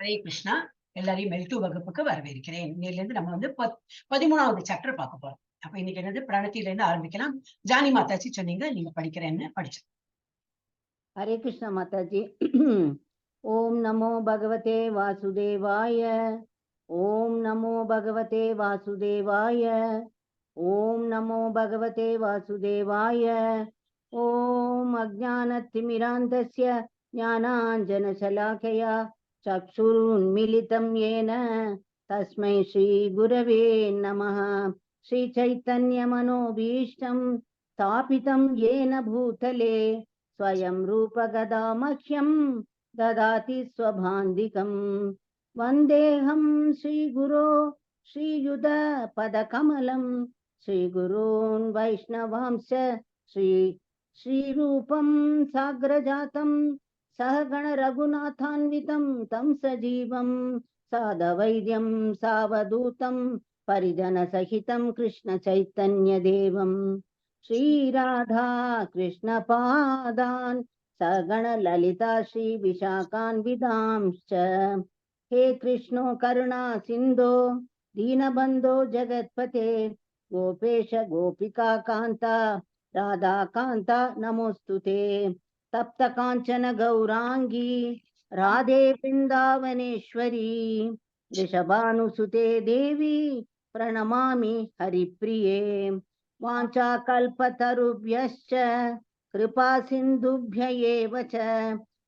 ஹரே கிருஷ்ணா. எல்லாரையும் மெல்டு வகுப்புக்கு வரவேற்கிறேன். இன்னையிலிருந்து நம்ம 13வது சாப்டர் பார்க்க போறோம். அப்ப இன்னைக்கு என்னது பிரணத்தில இருந்து ஆரம்பிக்கலாம். ஜானி மாதாஜி சொன்னீங்க நீங்க படிக்கிறேன்னு படிச்சேன். हरे कृष्ण माता जी। ओम नमो भगवते वासुदेवाय। ओम नमो भगवते वासुदेवाय। ओम नमो भगवते वासुदेवाय। ओम अज्ञानतिमिरान्धस्य ज्ञानाञ्जनशलाकया चक्षुरुन्मीलितं येन तस्मै श्रीगुरवे नमः। श्रीचैतन्यमनोभीष्टं स्थापितं येन भूतले स्वयं रूपगदामह्यं ददाति स्वभान्तिकं। वन्देऽहं श्रीगुरो श्रीयुतपदकमलं श्रीगुरून् वैष्णवांश्च श्रीरूपं साग्रजातं सहगण रघुनाथान्वितं तं सजीवं साधवैद्यं सावधूतं परिजनसहितं कृष्ण चैतन्यदेवं श्री राधा कृष्ण पादान् सगण ललिता श्री विशाखान्वितांश्च। हे कृष्णो करुणा सिन्धो दीनबन्धो जगत्पते गोपेश गोपिका कान्ता राधा कान्ता नमोस्तुते। तप्त काञ्चन गौरांगी राधे वृन्दावनेश्वरी वृषभानुसुते देवी प्रणमामि हरिप्रिये। वाञ्छाकल्पतरुभ्यश्च कृपा सिन्धुभ्य एव च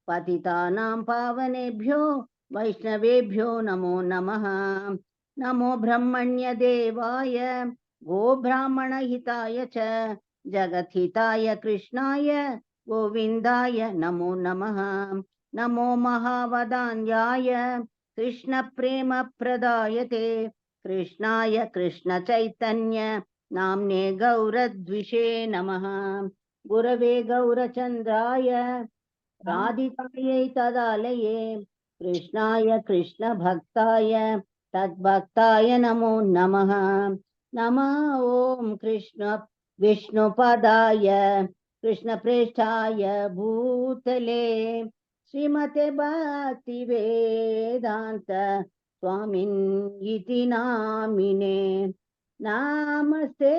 पतितानां पावनेभ्यो वैष्णवेभ्यो नमो नमः। नमो ब्रह्मण्यदेवाय गोब्राह्मणहिताय च जगद्हिताय कृष्णाय गोविन्दाय नमो नमः। नमो महावदान्याय कृष्णप्रेमप्रदायते कृष्णाय कृष्णचैतन्य नाम्ने गौरद्विषे नमः। गुरवे गौरचन्द्राय राधिकायै तदालये कृष्णाय कृष्णभक्ताय तद्भक्ताय नमो नमः। नमः ॐ कृष्ण विष्णुपदाय कृष्णप्रेष्ठाय भूतले श्रीमते भक्तिवेदान्त स्वामिन् इति नामिने। नमस्ते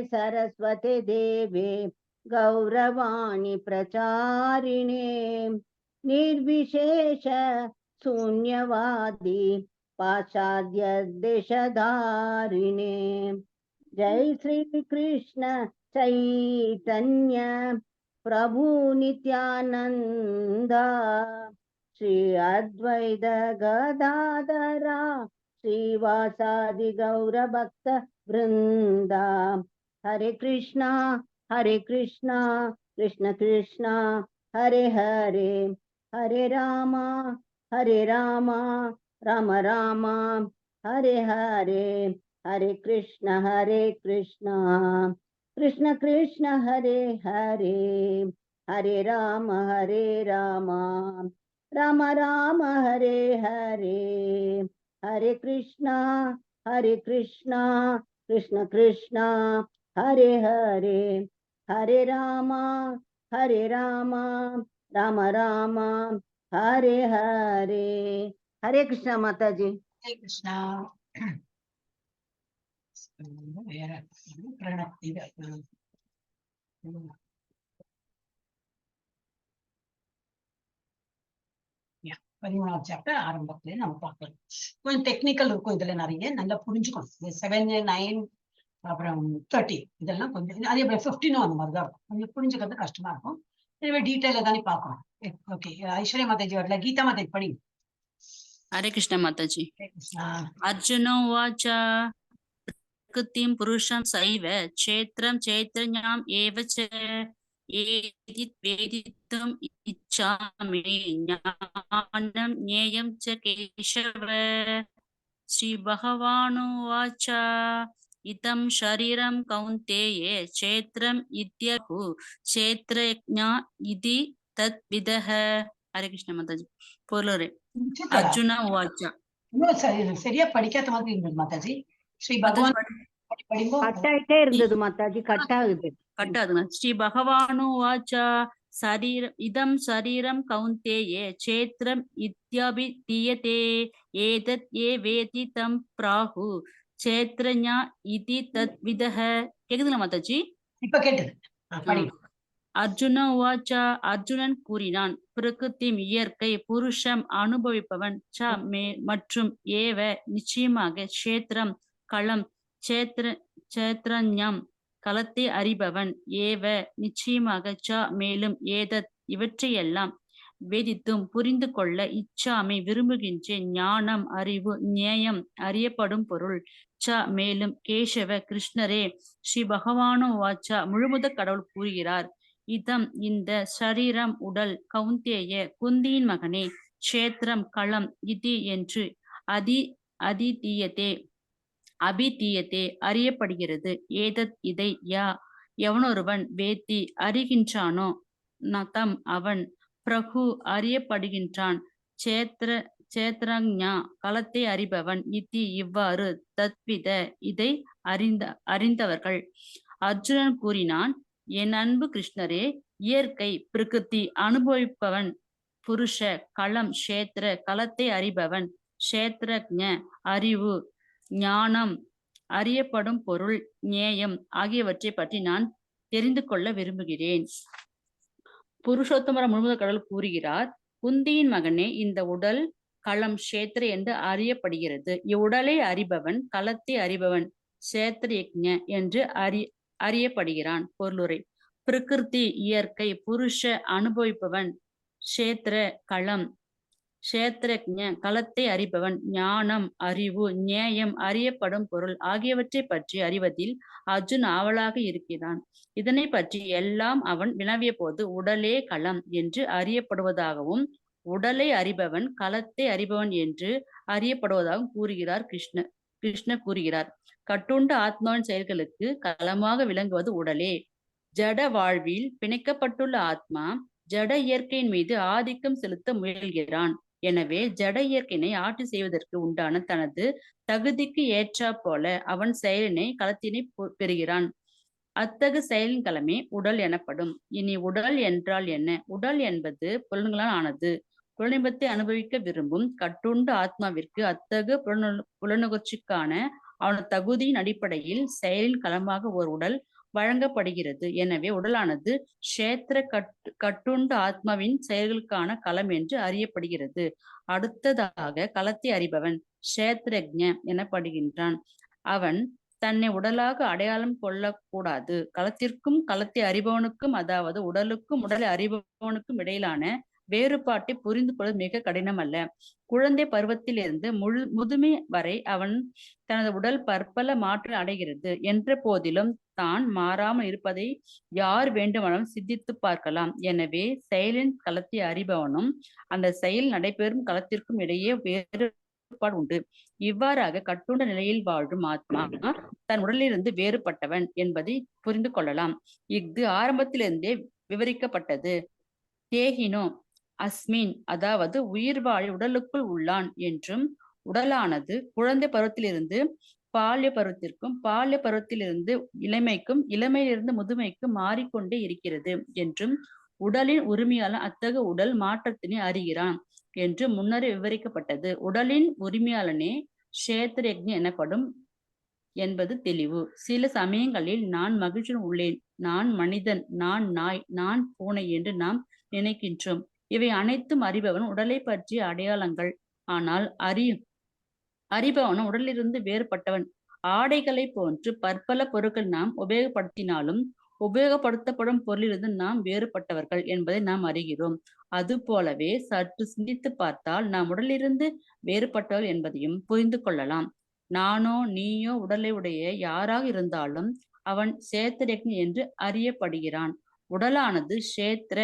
सरस्वते देवे गौरवाणी प्रचारिणे निर्विशेष शून्यवादी पाश्चात्य देशधारिणे। जय श्री कृष्ण चैतन्य प्रभु नित्यानंदा श्री अद्वैत गदाधरा श्रीवासादि गौर भक्त वृंदा। हरे कृष्णा कृष्ण कृष्ण हरे हरे हरे राम राम राम हरे हरे हरे कृष्ण कृष्ण कृष्ण हरे हरे हरे राम राम राम हरे हरे हरे कृष्णा कृष्ण कृष्ण हरे हरे हरे राम राम राम हरे हरे। हरे कृष्णा माता जी। ஹரே கிருஷ்ணா. வேற பிரணத்தி 13வது சாப்டர் ஆரம்பத்துல நம்ம பார்க்கலாம். கொஞ்சம் டெக்னிக்கல் இருக்கும் இதுல, நிறைய நல்லா புரிஞ்சுக்கணும். 7, 9 அப்புறம் 30 இதெல்லாம் கொஞ்சம், அதே போல 15 அந்த மாதிரிதான் இருக்கும். கொஞ்சம் புரிஞ்சுக்கிறது கஷ்டமா இருக்கும். எனவே டீட்டெயில தானே பார்க்கணும். ஓகே, ஐஸ்வர்யா மாதாஜி வரல, கீதா மாதாஜி படி. हरे कृष्ण माता जी। अर्जुन उवाच प्रकृतिं पुरुषं सैव क्षेत्रं चैतन्यम् एव च वेदितुम् इच्छामि ज्ञानं ज्ञेयं च केशव। श्रीभगवानुवाच इदं शरीरं कौन्तेय क्षेत्रम् इत्यहु क्षेत्रज्ञ इति तद्विदः। हरे कृष्ण माता जी। पोलोरे अर्जुन उवाच। சரியா படிக்காத மாதிரி இருந்தது மாதாஜி. ஸ்ரீ பகவான் படிங்கோ. கட்டாயிட்டே இருந்தது மாதாஜி, கட்டாகுது. श्री भगवानुवाच இதம் சரீரம் கௌந்தேயே சேத்ரம் இத்யபிதீயதே ஏதத் ஏ வேதி தம் பிராஹு சேத்ரஞா இதி தத்விதஹ. கேக்குதுங்களா மாதாஜி? இப்ப கேட்டது. படிங்க. அர்ஜுன உவாச்ச. அர்ஜுனன் கூறினான், பிரகிருதிம் இயற்கை, புருஷம் அனுபவிப்பவன், ச மற்றும் ஏவ நிச்சயமாக, சேத்திரம் களம், சேத்ரஞம் களத்தை அறிபவன், ஏவ நிச்சயமாக, ச மேலும், ஏதத் இவற்றையெல்லாம், வேதித்தும் புரிந்து கொள்ள, இச்சாமை விரும்புகின்றேன், ஞானம் அறிவு, நியாயம் அறியப்படும் பொருள், ச மேலும், கேசவ கிருஷ்ணரே ஸ்ரீ பகவானு வாச்சா முழுமுதற் கடவுள் கூறுகிறார், இதம் இந்த சரீரம் உடல், கௌந்தேய குந்தியின் மகனே, கஷேத்திரம் களம், இதி என்று அபிதீயத்தே அறியப்படுகிறது, ஏதத் இதை எவனொருவன் வேத்தி அறிகின்றானோ, நதம் அவன், பிரகு அறியப்படுகின்றான், சேத்ரஞா களத்தை அறிபவன், இதி இவ்வாறு, தத்வித இதை அறிந்தவர்கள். அர்ஜுனன் கூறினான், என் அன்பு கிருஷ்ணரே, இயற்கை பிரகிருதி அனுபவிப்பவன், புருஷ களம் கஷேத்திர களத்தை அறிபவன், கஷேத்ரஜ அறிவு, ஞானம் அறியப்படும் பொருள், நேயம் ஆகியவற்றை பற்றி நான் தெரிந்து கொள்ள விரும்புகிறேன். புருஷோத்தமர முழுமுதற் கடவுள் கூறுகிறார், குந்தியின் மகனே, இந்த உடல் களம் கஷேத்திர என்று அறியப்படுகிறது. இவ்வுடலை அறிபவன் களத்தை அறிபவன், கஷேத்ரயஜ்ஞ என்று அறியப்படுகிறான். பொருளுரை. பிரகிருதி இயற்கை, புருஷ அனுபவிப்பவன், கஷேத்திர களம் கஷேத்ரஜ்ஞ களத்தை அறிபவன், ஞானம் அறிவு, நியாயம் அறியப்படும் பொருள் ஆகியவற்றை பற்றி அறிவதில் அர்ஜுன் ஆவலாக இருக்கிறான். இதனை பற்றி எல்லாம் அவன் வினவிய போது, உடலே களம் என்று அறியப்படுவதாகவும், உடலை அறிபவன் களத்தை அறிபவன் என்று அறியப்படுவதாகவும் கூறுகிறார் கிருஷ்ண கூறுகிறார். கட்டுண்ட ஆத்மாவின் செயல்களுக்கு களமாக விளங்குவது உடலே. ஜட வாழ்வில் பிணைக்கப்பட்டுள்ள ஆத்மா ஜட இயற்கையின் மீது ஆதிக்கம் செலுத்த முயல்கிறான். எனவே ஜட இயற்கையினை ஆட்சி செய்வதற்கு உண்டான தனது தகுதிக்கு ஏற்றா போல அவன் செயலினை களத்தினை பெறுகிறான். அத்தகு செயலின் களமே உடல் எனப்படும். இனி உடல் என்றால் என்ன? உடல் என்பது புலன்களால் ஆனது. புலனின்பத்தை அனுபவிக்க விரும்பும் கட்டுண்ட ஆத்மாவிற்கு அத்தகு புலனுகர்ச்சிக்கான அவனது தகுதியின் அடிப்படையில் செயலின் களமாக ஒரு உடல் வழங்கப்படுகிறது. எனவே உடலானது கஷேத்திர கட்டுண்ட ஆத்மாவின் செயல்களுக்கான களம் என்று அறியப்படுகிறது. அடுத்ததாக களத்தை அறிபவன் கஷேத்ரஜ்ஞ எனப்படுகின்றான். அவன் தன்னை உடலாக அடையாளம் கொள்ளக்கூடாது. களத்திற்கும் களத்தை அறிபவனுக்கும், அதாவது உடலுக்கும் உடலை அறிபவனுக்கும் இடையிலான வேறுபாட்டை புரிந்து கொள்வது மிக கடினம் அல்ல. குழந்தை பருவத்திலிருந்து முதுமை வரை அவன் தனது உடல் பற்பல மாற்றம் அடைகிறது என்ற போதிலும் தான் மாறாமல் இருப்பதை யார் வேண்டுமானாலும் சிந்தித்து பார்க்கலாம். எனவே செயலின் களத்தை அறிபவனும் அந்த செயல் நடைபெறும் களத்திற்கும் இடையே வேறுபாடு உண்டு. இவ்வாறாக கட்டுண்ட நிலையில் வாழும் ஆத்மா தன் உடலிலிருந்து வேறுபட்டவன் என்பதை புரிந்து கொள்ளலாம். இஃது ஆரம்பத்திலிருந்தே விவரிக்கப்பட்டது. தேகினோ அஸ்மின், அதாவது உயிர் வாழி உடலுக்குள் உள்ளான் என்றும், உடலானது குழந்தை பருவத்திலிருந்து பால்ய பருவத்திற்கும், பால்ய பருவத்திலிருந்து இளமைக்கும், இளமையிலிருந்து முதுமைக்கும் மாறிக்கொண்டே இருக்கிறது என்றும், உடலின் உரிமையாளன் அத்தகு உடல் மாற்றத்தினை அறிகிறான் என்று முன்னரே விவரிக்கப்பட்டது. உடலின் உரிமையாளனே கஷேத்ரயஜ்ஞ எனப்படும் என்பது தெளிவு. சில சமயங்களில் நான் மகிழ்ச்சியுடன் உள்ளேன், நான் மனிதன், நான் நாய், நான் பூனை என்று நாம் நினைக்கின்றோம். இவை அனைத்தும் அறிபவன் உடலை பற்றிய அடையாளங்கள். ஆனால் அறிபவனும் உடலிலிருந்து வேறுபட்டவன். ஆடைகளை போன்று பற்பல பொருட்கள் நாம் உபயோகப்படுத்தினாலும் உபயோகப்படுத்தப்படும் பொருளிலிருந்து நாம் வேறுபட்டவர்கள் என்பதை நாம் அறிகிறோம். அது போலவே சற்று சிந்தித்து பார்த்தால் நாம் உடலிலிருந்து வேறுபட்டவர்கள் என்பதையும் புரிந்து கொள்ளலாம். நானோ நீயோ உடலை உடைய யாராக இருந்தாலும் அவன் கஷேத்ரயஜ்ஞ என்று அறியப்படுகிறான். உடலானது கஷேத்திர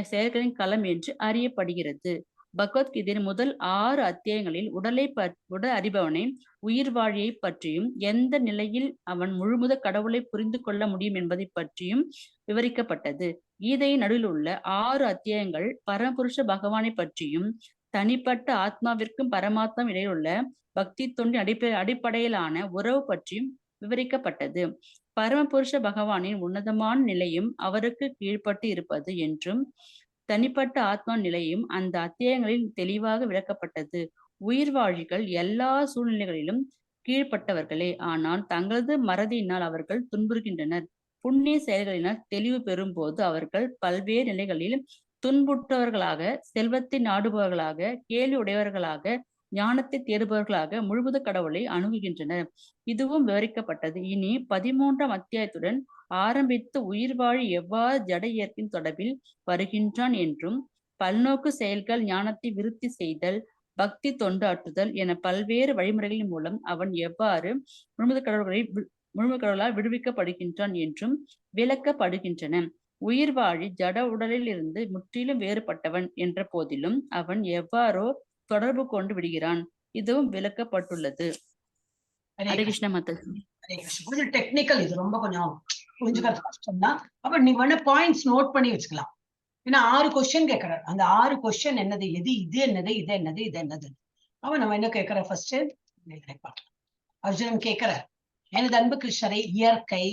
செயல்களின் களம் என்று அறியப்படுகிறது. பகவத்கீதையின் முதல் 6 அத்தியாயங்களில் உடல் அறிபவனை உயிர் வாழியை பற்றியும், எந்த நிலையில் அவன் முழுமுதற் கடவுளை புரிந்து கொள்ள முடியும் என்பதை பற்றியும் விவரிக்கப்பட்டது. கீதையின் நடுவில் உள்ள 6 அத்தியாயங்கள் பரமபுருஷ பகவானை பற்றியும், தனிப்பட்ட ஆத்மாவிற்கும் பரமாத்மா இடையிலுள்ள பக்தி தொண்டின் அடிப்படையிலான உறவு பற்றியும் விவரிக்கப்பட்டது. பரமபுருஷ பகவானின் உன்னதமான நிலையும் அவருக்கு கீழ்ப்பட்டு இருப்பது என்றும் தனிப்பட்ட ஆத்மா நிலையும் அந்த அத்தியாயங்களில் தெளிவாக விளக்கப்பட்டது. உயிர்வாழிகள் எல்லா சூழ்நிலைகளிலும் கீழ்ப்பட்டவர்களே, ஆனால் தங்களது மறதியினால் அவர்கள் துன்புறுகின்றனர். புண்ணிய செயல்களினால் தெளிவு பெறும் போது அவர்கள் பல்வேறு நிலைகளில் துன்புற்றவர்களாக, செல்வத்தை நாடுபவர்களாக, கேள்வி உடையவர்களாக, ஞானத்தை தேடுபவர்களாக முழுமுத கடவுளை அணுகுகின்றனர். இதுவும் விவரிக்கப்பட்டது. இனி 13ஆம் அத்தியாயத்துடன் ஆரம்பித்து உயிர்வாழி எவ்வாறு ஜட இயற்கையின் தொடர்பில் வருகின்றான் என்றும், பல்நோக்கு செயல்கள், ஞானத்தை விருத்தி செய்தல், பக்தி தொண்டு ஆற்றுதல் என பல்வேறு வழிமுறைகளின் மூலம் அவன் எவ்வாறு முழுமுத கடவுளால் விடுவிக்கப்படுகின்றான் என்றும் விளக்கப்படுகின்றன. உயிர்வாழி ஜட உடலில் இருந்து முற்றிலும் வேறுபட்டவன் என்ற போதிலும் அவன் எவ்வாறோ தொடர்பு கொண்டு விடுகிறான், இதுவும் விளக்கப்பட்டுள்ளது. ஹரே கிருஷ்ண மாதாஜி. கொஞ்சம் டெக்னிக்கல், இது ரொம்ப கொஞ்சம் புரிஞ்சுக்கிறது கஷ்டம் தான். அப்ப நீ வேணா பாயிண்ட்ஸ் நோட் பண்ணி வச்சுக்கலாம். ஏன்னா 6 கொஸ்டின் கேட்கிறார். அந்த 6 கொஸ்டின் என்னது, எது இது என்னது, இது என்னது, இது என்னது. அவன் நம்ம என்ன கேட்கிற ஃபர்ஸ்ட் பார்க்கலாம். அர்ஜுனன் கேட்கிறார், எனது அன்பு கிருஷ்ணரை, இயற்கை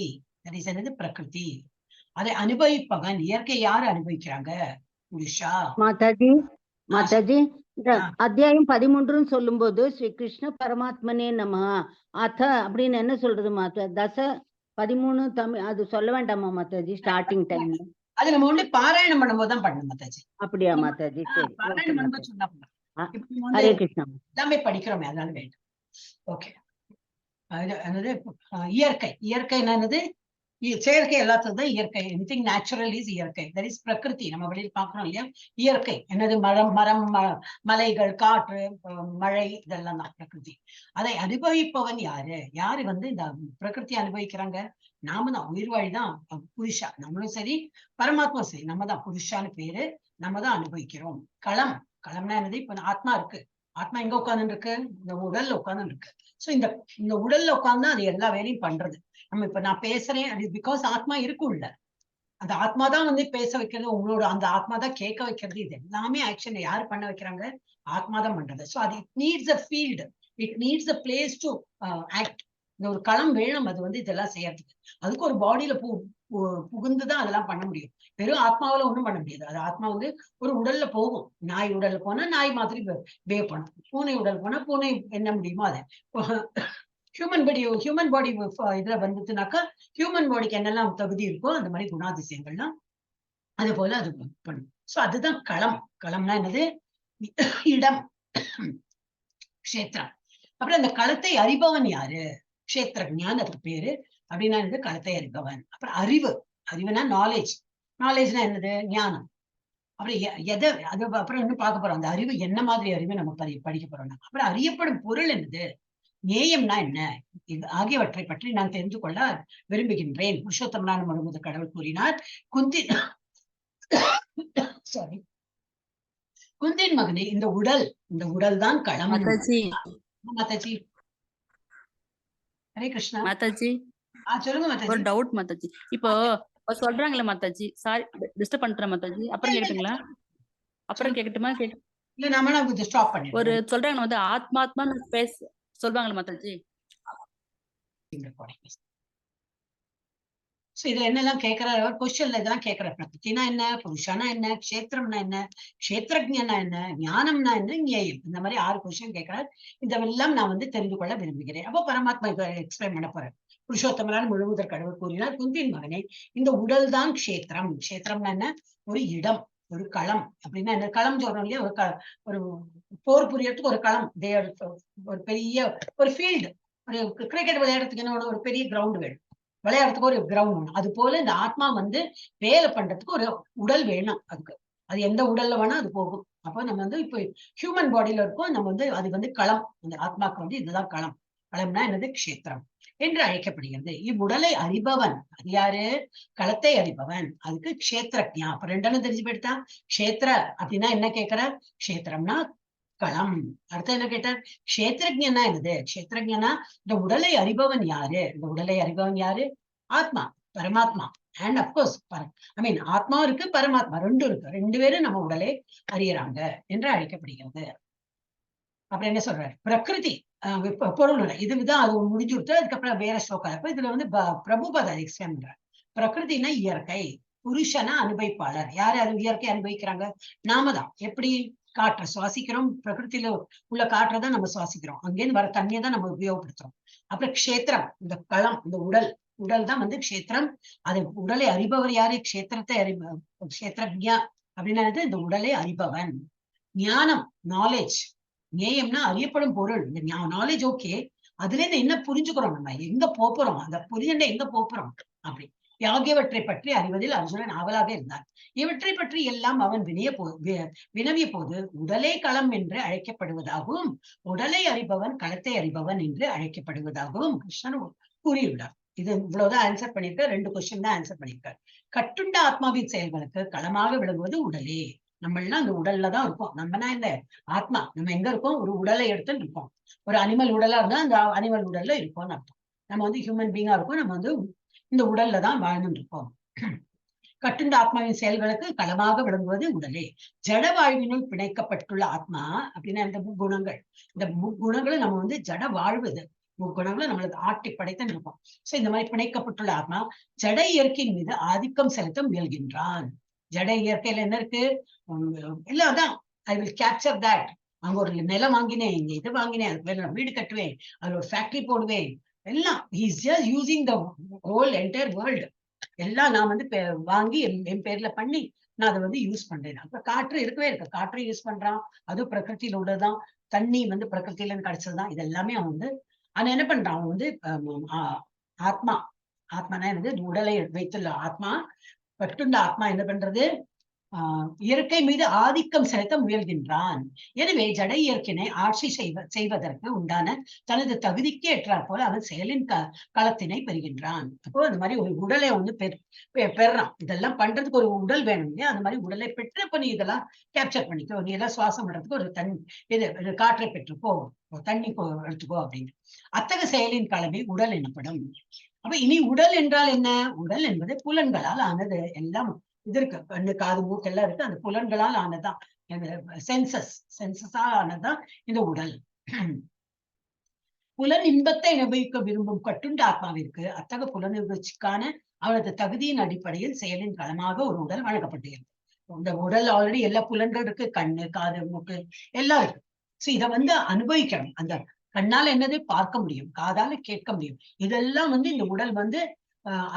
என்னது, பிரகிருதி, அதை அனுபவிப்பவன். இயற்கை யாரு அனுபவிக்கிறாங்க? புருஷா. மாதாஜி இந்த அத்தியாயம் 13 சொல்லும் போது ஸ்ரீ கிருஷ்ண பரமாத்மனே நம அத அப்படின்னு என்ன சொல்றது மாதா? தச 13 தமிழ் அது சொல்ல வேண்டாமா மாதாஜி? ஸ்டார்டிங் டைம் அது நம்ம ஒன்லி பாராயணம் பண்ணும்போது தான் பண்ணணும் மாதாஜி. அப்படியா மாதாஜி? சரி, பாராயணம் பண்ணும்போது சொன்னா ஹரே கிருஷ்ணா. எல்லாமே படிக்கிறோமே, அதனால வேண்டாம். ஓகே. அதாவது இயற்கை, இயற்கை என்னது? செயற்கை எல்லாத்துக்கும் தான் இயற்கை. எனிதிங் நேச்சுரல் இஸ் இயற்கை. தட் இஸ் பிரகிருதி. நம்ம வெளியில் பாக்குறோம் இல்லையா? இயற்கை என்னது? மரம், மலைகள், காற்று, மழை, இதெல்லாம் தான் பிரகிருதி. அதை அனுபவிப்பவன் யாரு? யாரு இந்த பிரகிருதி அனுபவிக்கிறாங்க? நாம தான். உயிர்வாழி தான் புருஷா. நம்மளும் சரி, பரமாத்மா சரி, நம்ம தான் புருஷான்னு பேரு. நம்ம தான் அனுபவிக்கிறோம். களம்னா என்னது? இப்ப ஆத்மா இருக்கு. ஆத்மா எங்க உட்கார்ந்து இருக்கு? இந்த உடல்ல உட்கார்ந்து இருக்கு. சோ இந்த உடல்ல உட்கார்ந்து அது எல்லா வேலையும் பண்றது. நம்ம இப்ப நான் பேசுறேன், அது பிகாஸ் ஆத்மா இருக்கும்ல. அந்த ஆத்மா தான் பேச வைக்கிறது. உங்களோட அந்த ஆத்மா தான் கேட்க வைக்கிறது. இது எல்லாமே ஆக்ஷன் யாரு பண்ண வைக்கிறாங்க? ஆத்மா தான் பண்றது. சோ அது it needs a field, it needs a place to act. இந்த ஒரு களம் வேணும் அது இதெல்லாம் செய்யறதுக்கு. அதுக்கு ஒரு பாடியில புகுந்துதான் அதெல்லாம் பண்ண முடியும். வெறும் ஆத்மாவில ஒண்ணும் பண்ண முடியாது. அது ஆத்மா ஒரு உடல்ல போகும். நாய் உடல்ல போனா நாய் மாதிரி பிஹேவ் பண்ணும். பூனை உடல் போனா பூனை என்ன முடியுமோ அதை. ஹியூமன் பாடி இதுல வந்துச்சுனாக்கா ஹியூமன் பாடிக்கு என்னெல்லாம் தகுதி இருக்கோ அந்த மாதிரி குணாதிசயங்கள்லாம் அது போல அது பண்ணும். சோ அதுதான் களம். களம்னா என்னது? இடம், க்ஷேத்திரம். அப்புறம் அந்த களத்தை அறிபவன் யாரு? க்ஷேத்திரஜான் அதுக்கு பேரு. அப்படின்னா என்னது? களத்தை அறிபவன். அப்புறம் அறிவுனா நாலேஜ். நாலேஜ்னா என்னது? ஞானம். அப்புறம் அது அப்புறம் இன்னும் பார்க்க போறோம். அந்த அறிவு என்ன மாதிரி அறிவு நம்ம படிக்க போறோம். அப்புறம் அறியப்படும் பொருள் என்னது? நேயம்னா என்ன? இது ஆகியவற்றை பற்றி நான் தெரிந்து கொள்ள விரும்புகின்றேன். புருஷோத்தமனான முழுமுத கடவுள் கூறினார். குந்தின் மகனே, இந்த உடல் தான் களம். மாதாஜி. ஹரே கிருஷ்ணா. மாதாஜி, சொல்லுங்க மாதாஜி. ஒரு டவுட் மாதாஜி. இப்போ சொல்றாங்களே மாதாஜி, சாரி டிஸ்டர்ப் பண்றேன் மாதாஜி. அப்புறம் கேட்டுங்களா? அப்புறம் கேட்கட்டுமா? இல்ல, நாம ஸ்டாப் பண்ணி ஒரு சொல்றாங்க ஆத்மாத்மா பேச சொல்வாங்களே மாதாஜி. இதுல என்னெல்லாம் கேட்கிறார் கொஸ்டின்ல? இதெல்லாம் கேட்கிற பிரகிருத்தினா என்ன, புருஷனா என்ன, க்ஷேத்திரம்னா என்ன, க்ஷேத்திரஜ்ஞனா என்ன, ஞானம்னா என்ன, ஞேயம். இந்த மாதிரி 6 கொஸ்டின் கேட்கிறார். இதெல்லாம் நான் தெரிந்து கொள்ள விரும்புகிறேன். அப்போ பரமாத்மா எக்ஸ்பிளைன் பண்ண போறேன். புருஷோத்தமனான முழுமுதற் கடவுள் கூறினார், குந்தின் மகனே, இந்த உடல் தான் க்ஷேத்திரம். க்ஷேத்திரம்னா என்ன? ஒரு இடம், ஒரு களம். அப்படின்னா என்ன? களம் சொல்றோம் இல்லையா? ஒரு போர் புரியறதுக்கு ஒரு களம், ஒரு பெரிய ஒரு ஃபீல்டு. ஒரு கிரிக்கெட் விளையாடுறதுக்கு என்ன ஒரு பெரிய கிரவுண்ட் வேணும், விளையாடுறதுக்கு ஒரு கிரவுண்ட் வேணும். அது போல இந்த ஆத்மா வேலை பண்றதுக்கு ஒரு உடல் வேணும். அதுக்கு அது எந்த உடல்ல வேணா அது போகும். அப்போ நம்ம இப்ப ஹியூமன் பாடியில இருக்கோம். நம்ம அது களம். அந்த ஆத்மாக்கு இதுதான் களம். களம்னா என்னது? க்ஷேத்திரம் என்று அழைக்கப்படுகிறது. இவ்வுடலை அறிபவன் அது யாரு? களத்தை அறிபவன். அதுக்கு க்ஷேத்திரஜா. அப்ப ரெண்டெண்ணம் தெரிஞ்சு போயிட்டா. க்ஷேத்திர அப்படின்னா என்ன கேட்கிற? க்ஷேத்திரம்னா களம். அடுத்த என்ன கேட்டார்? க்ஷேத்திரஜனா என்னது? க்ஷேத்திரஜனா இந்த உடலை அறிபவன் யாரு? இந்த உடலை அறிபவன் யாரு? ஆத்மா, பரமாத்மா. அண்ட் அப்கோர்ஸ் ஆத்மா இருக்கு, பரமாத்மா ரெண்டும் இருக்கு. 2 பேரும் நம்ம உடலை அறியறாங்க என்று அழைக்கப்படுகிறது. அப்புறம் என்ன சொல்றாரு, பிரகிருதி பொருள் இல்லை, இதுதான் அது முடிஞ்சு விட்டு அதுக்கப்புறம் வேற ஸ்லோகம். அப்ப இதுல வந்து பிரபுபத எக்ஸ்பிளைன் பண்றாரு. பிரகிருதினா இயற்கை, புருஷனா அனுபவிப்பாளர். யாரு அது இயற்கை அனுபவிக்கிறாங்க? நாம தான். எப்படி? காற்றை சுவாசிக்கிறோம், பிரகிருதியில உள்ள காற்றை தான் நம்ம சுவாசிக்கிறோம், அங்கேருந்து வர தண்ணியை தான் நம்ம உபயோகப்படுத்துறோம். அப்புறம் க்ஷேத்திரம், இந்த களம், இந்த உடல் தான் வந்து க்ஷேத்திரம். அது உடலை அறிபவர் யாரு? க்ஷேத்திரத்தை க்ஷேத்திரஜ்ஞா அப்படின்னா இந்த உடலை அறிபவன். ஞானம், நாலேஜ், ஞேயம்னா அறியப்படும் பொருள். இந்த நாலேஜ் ஓகே, அதுல இருந்து என்ன புரிஞ்சுக்கிறோம், நம்ம எங்க போறோம், அந்த புரிஞ்ச எங்க போறோம் அப்படி ஆகியவற்றை பற்றி அறிவதில் அர்ஜுனன் ஆவலாக இருந்தான். இவற்றை பற்றி எல்லாம் அவன் வினவிய போது உடலே களம் என்று அழைக்கப்படுவதாகவும் உடலை அறிபவன் களத்தை அறிபவன் என்று அழைக்கப்படுவதாகவும் கிருஷ்ணன் கூறியுள்ளார். இது இவ்வளவுதான் ஆன்சர் பண்ணிருக்க, 2 கொஸ்டின் தான் ஆன்சர் பண்ணிருக்கார். கட்டுண்ட ஆத்மாவின் செயல்களுக்கு களமாக விளங்குவது உடலே. நம்ம எல்லாம் அந்த உடல்ல தான் இருக்கோம். நம்மனா இந்த ஆத்மா, நம்ம எங்க இருக்கோம்? ஒரு உடலை எடுத்துன்னு இருக்கோம். ஒரு அனிமல் உடலா இருந்தா அந்த அனிமல் உடல்ல இருக்கோம்னு அர்த்தம். நம்ம வந்து ஹியூமன் பீங்கா இருக்கோம், நம்ம வந்து இந்த உடல்ல தான் வாழ்ந்துட்டு இருக்கோம். கட்டுண்ட ஆத்மாவின் செயல்களுக்கு களமாக விளங்குவது உடலே. ஜட வாழ்வினுள் பிணைக்கப்பட்டுள்ள ஆத்மா அப்படின்னா இந்த முக்குணங்கள், இந்த முக்குணங்களை நம்ம வந்து ஜட வாழ்வது, முக்குணங்களை நம்மளுக்கு ஆட்டி படைத்து இருப்போம். சோ இந்த மாதிரி பிணைக்கப்பட்டுள்ள ஆத்மா ஜட இயற்கையின் மீது ஆதிக்கம் செலுத்த முயல்கின்றான். ஜட இயற்கையில என்ன இருக்கு? இல்லாதான் ஐ வில் கேப்சர் தட். அங்க ஒரு நிலம் வாங்கினேன், இங்க இது வாங்கினேன், அதுக்கு மேல வீடு கட்டுவேன், அதுல ஒரு ஃபேக்டரி போடுவேன், எல்லாம் he's just using the whole entire world. எல்லாம் நான் வந்து வாங்கி என் பேர்ல பண்ணி நான் அதை வந்து யூஸ் பண்றேன். அப்ப காற்று இருக்கவே இருக்கு, காற்று யூஸ் பண்றான், அதுவும் பிரகிருத்தியில உள்ளதான். தண்ணி வந்து பிரகிருத்தில கிடைச்சதுதான். இது எல்லாமே அவன் வந்து அவன் என்ன பண்றான், அவன் வந்து ஆத்மா, ஆத்மானா என்னது? உடலை வைத்துள்ள ஆத்மா, கட்டுண்ட ஆத்மா என்ன பண்றது? இயற்கை மீது ஆதிக்கம் செலுத்த முயல்கின்றான். எனவே ஜட இயற்கையினை ஆட்சி செய்வதற்கு உண்டான தனது தகுதிக்கு ஏற்றாற் போல அவன் செயலின் களத்தினை பெறுகின்றான். அப்போ அந்த மாதிரி ஒரு உடலை வந்து பெறான். இதெல்லாம் பண்றதுக்கு ஒரு உடல் வேணும் இல்லையா? அந்த மாதிரி உடலை பெற்று இப்ப நீ இதெல்லாம் கேப்சர் பண்ணிக்கோ, நீ எல்லாம் சுவாசம் பண்றதுக்கு ஒரு இது காற்றை பெற்றுக்கோ, தண்ணி எடுத்துக்கோ அப்படின்னு. அத்தகைய செயலின் களமே உடல் எனப்படும். அப்ப இனி உடல் என்றால் என்ன? உடல் என்பது புலன்களால் ஆனது. எல்லாம் இது இருக்கு, கண்ணு காது மூக்கெல்லாம் இருக்கு, அந்த புலன்களால் ஆனதுதான், சென்சஸா ஆனதுதான் இந்த உடல். புலன் இன்பத்தை அனுபவிக்க விரும்பும் கட்டுண்ட ஆத்மாவிற்கு அத்தகைய புலனுணர்ச்சிக்கான அவனது தகுதியின் அடிப்படையில் செயலின் களமாக ஒரு உடல் வழங்கப்பட்டிருக்கு. இந்த உடல் ஆல்ரெடி எல்லா புலன்கள் இருக்கு, கண்ணு காது மூக்கு எல்லாம் இருக்கு. சோ இதை வந்து அனுபவிக்கணும். அந்த கண்ணால என்னது பார்க்க முடியும், காதால கேட்க முடியும், இதெல்லாம் வந்து இந்த உடல் வந்து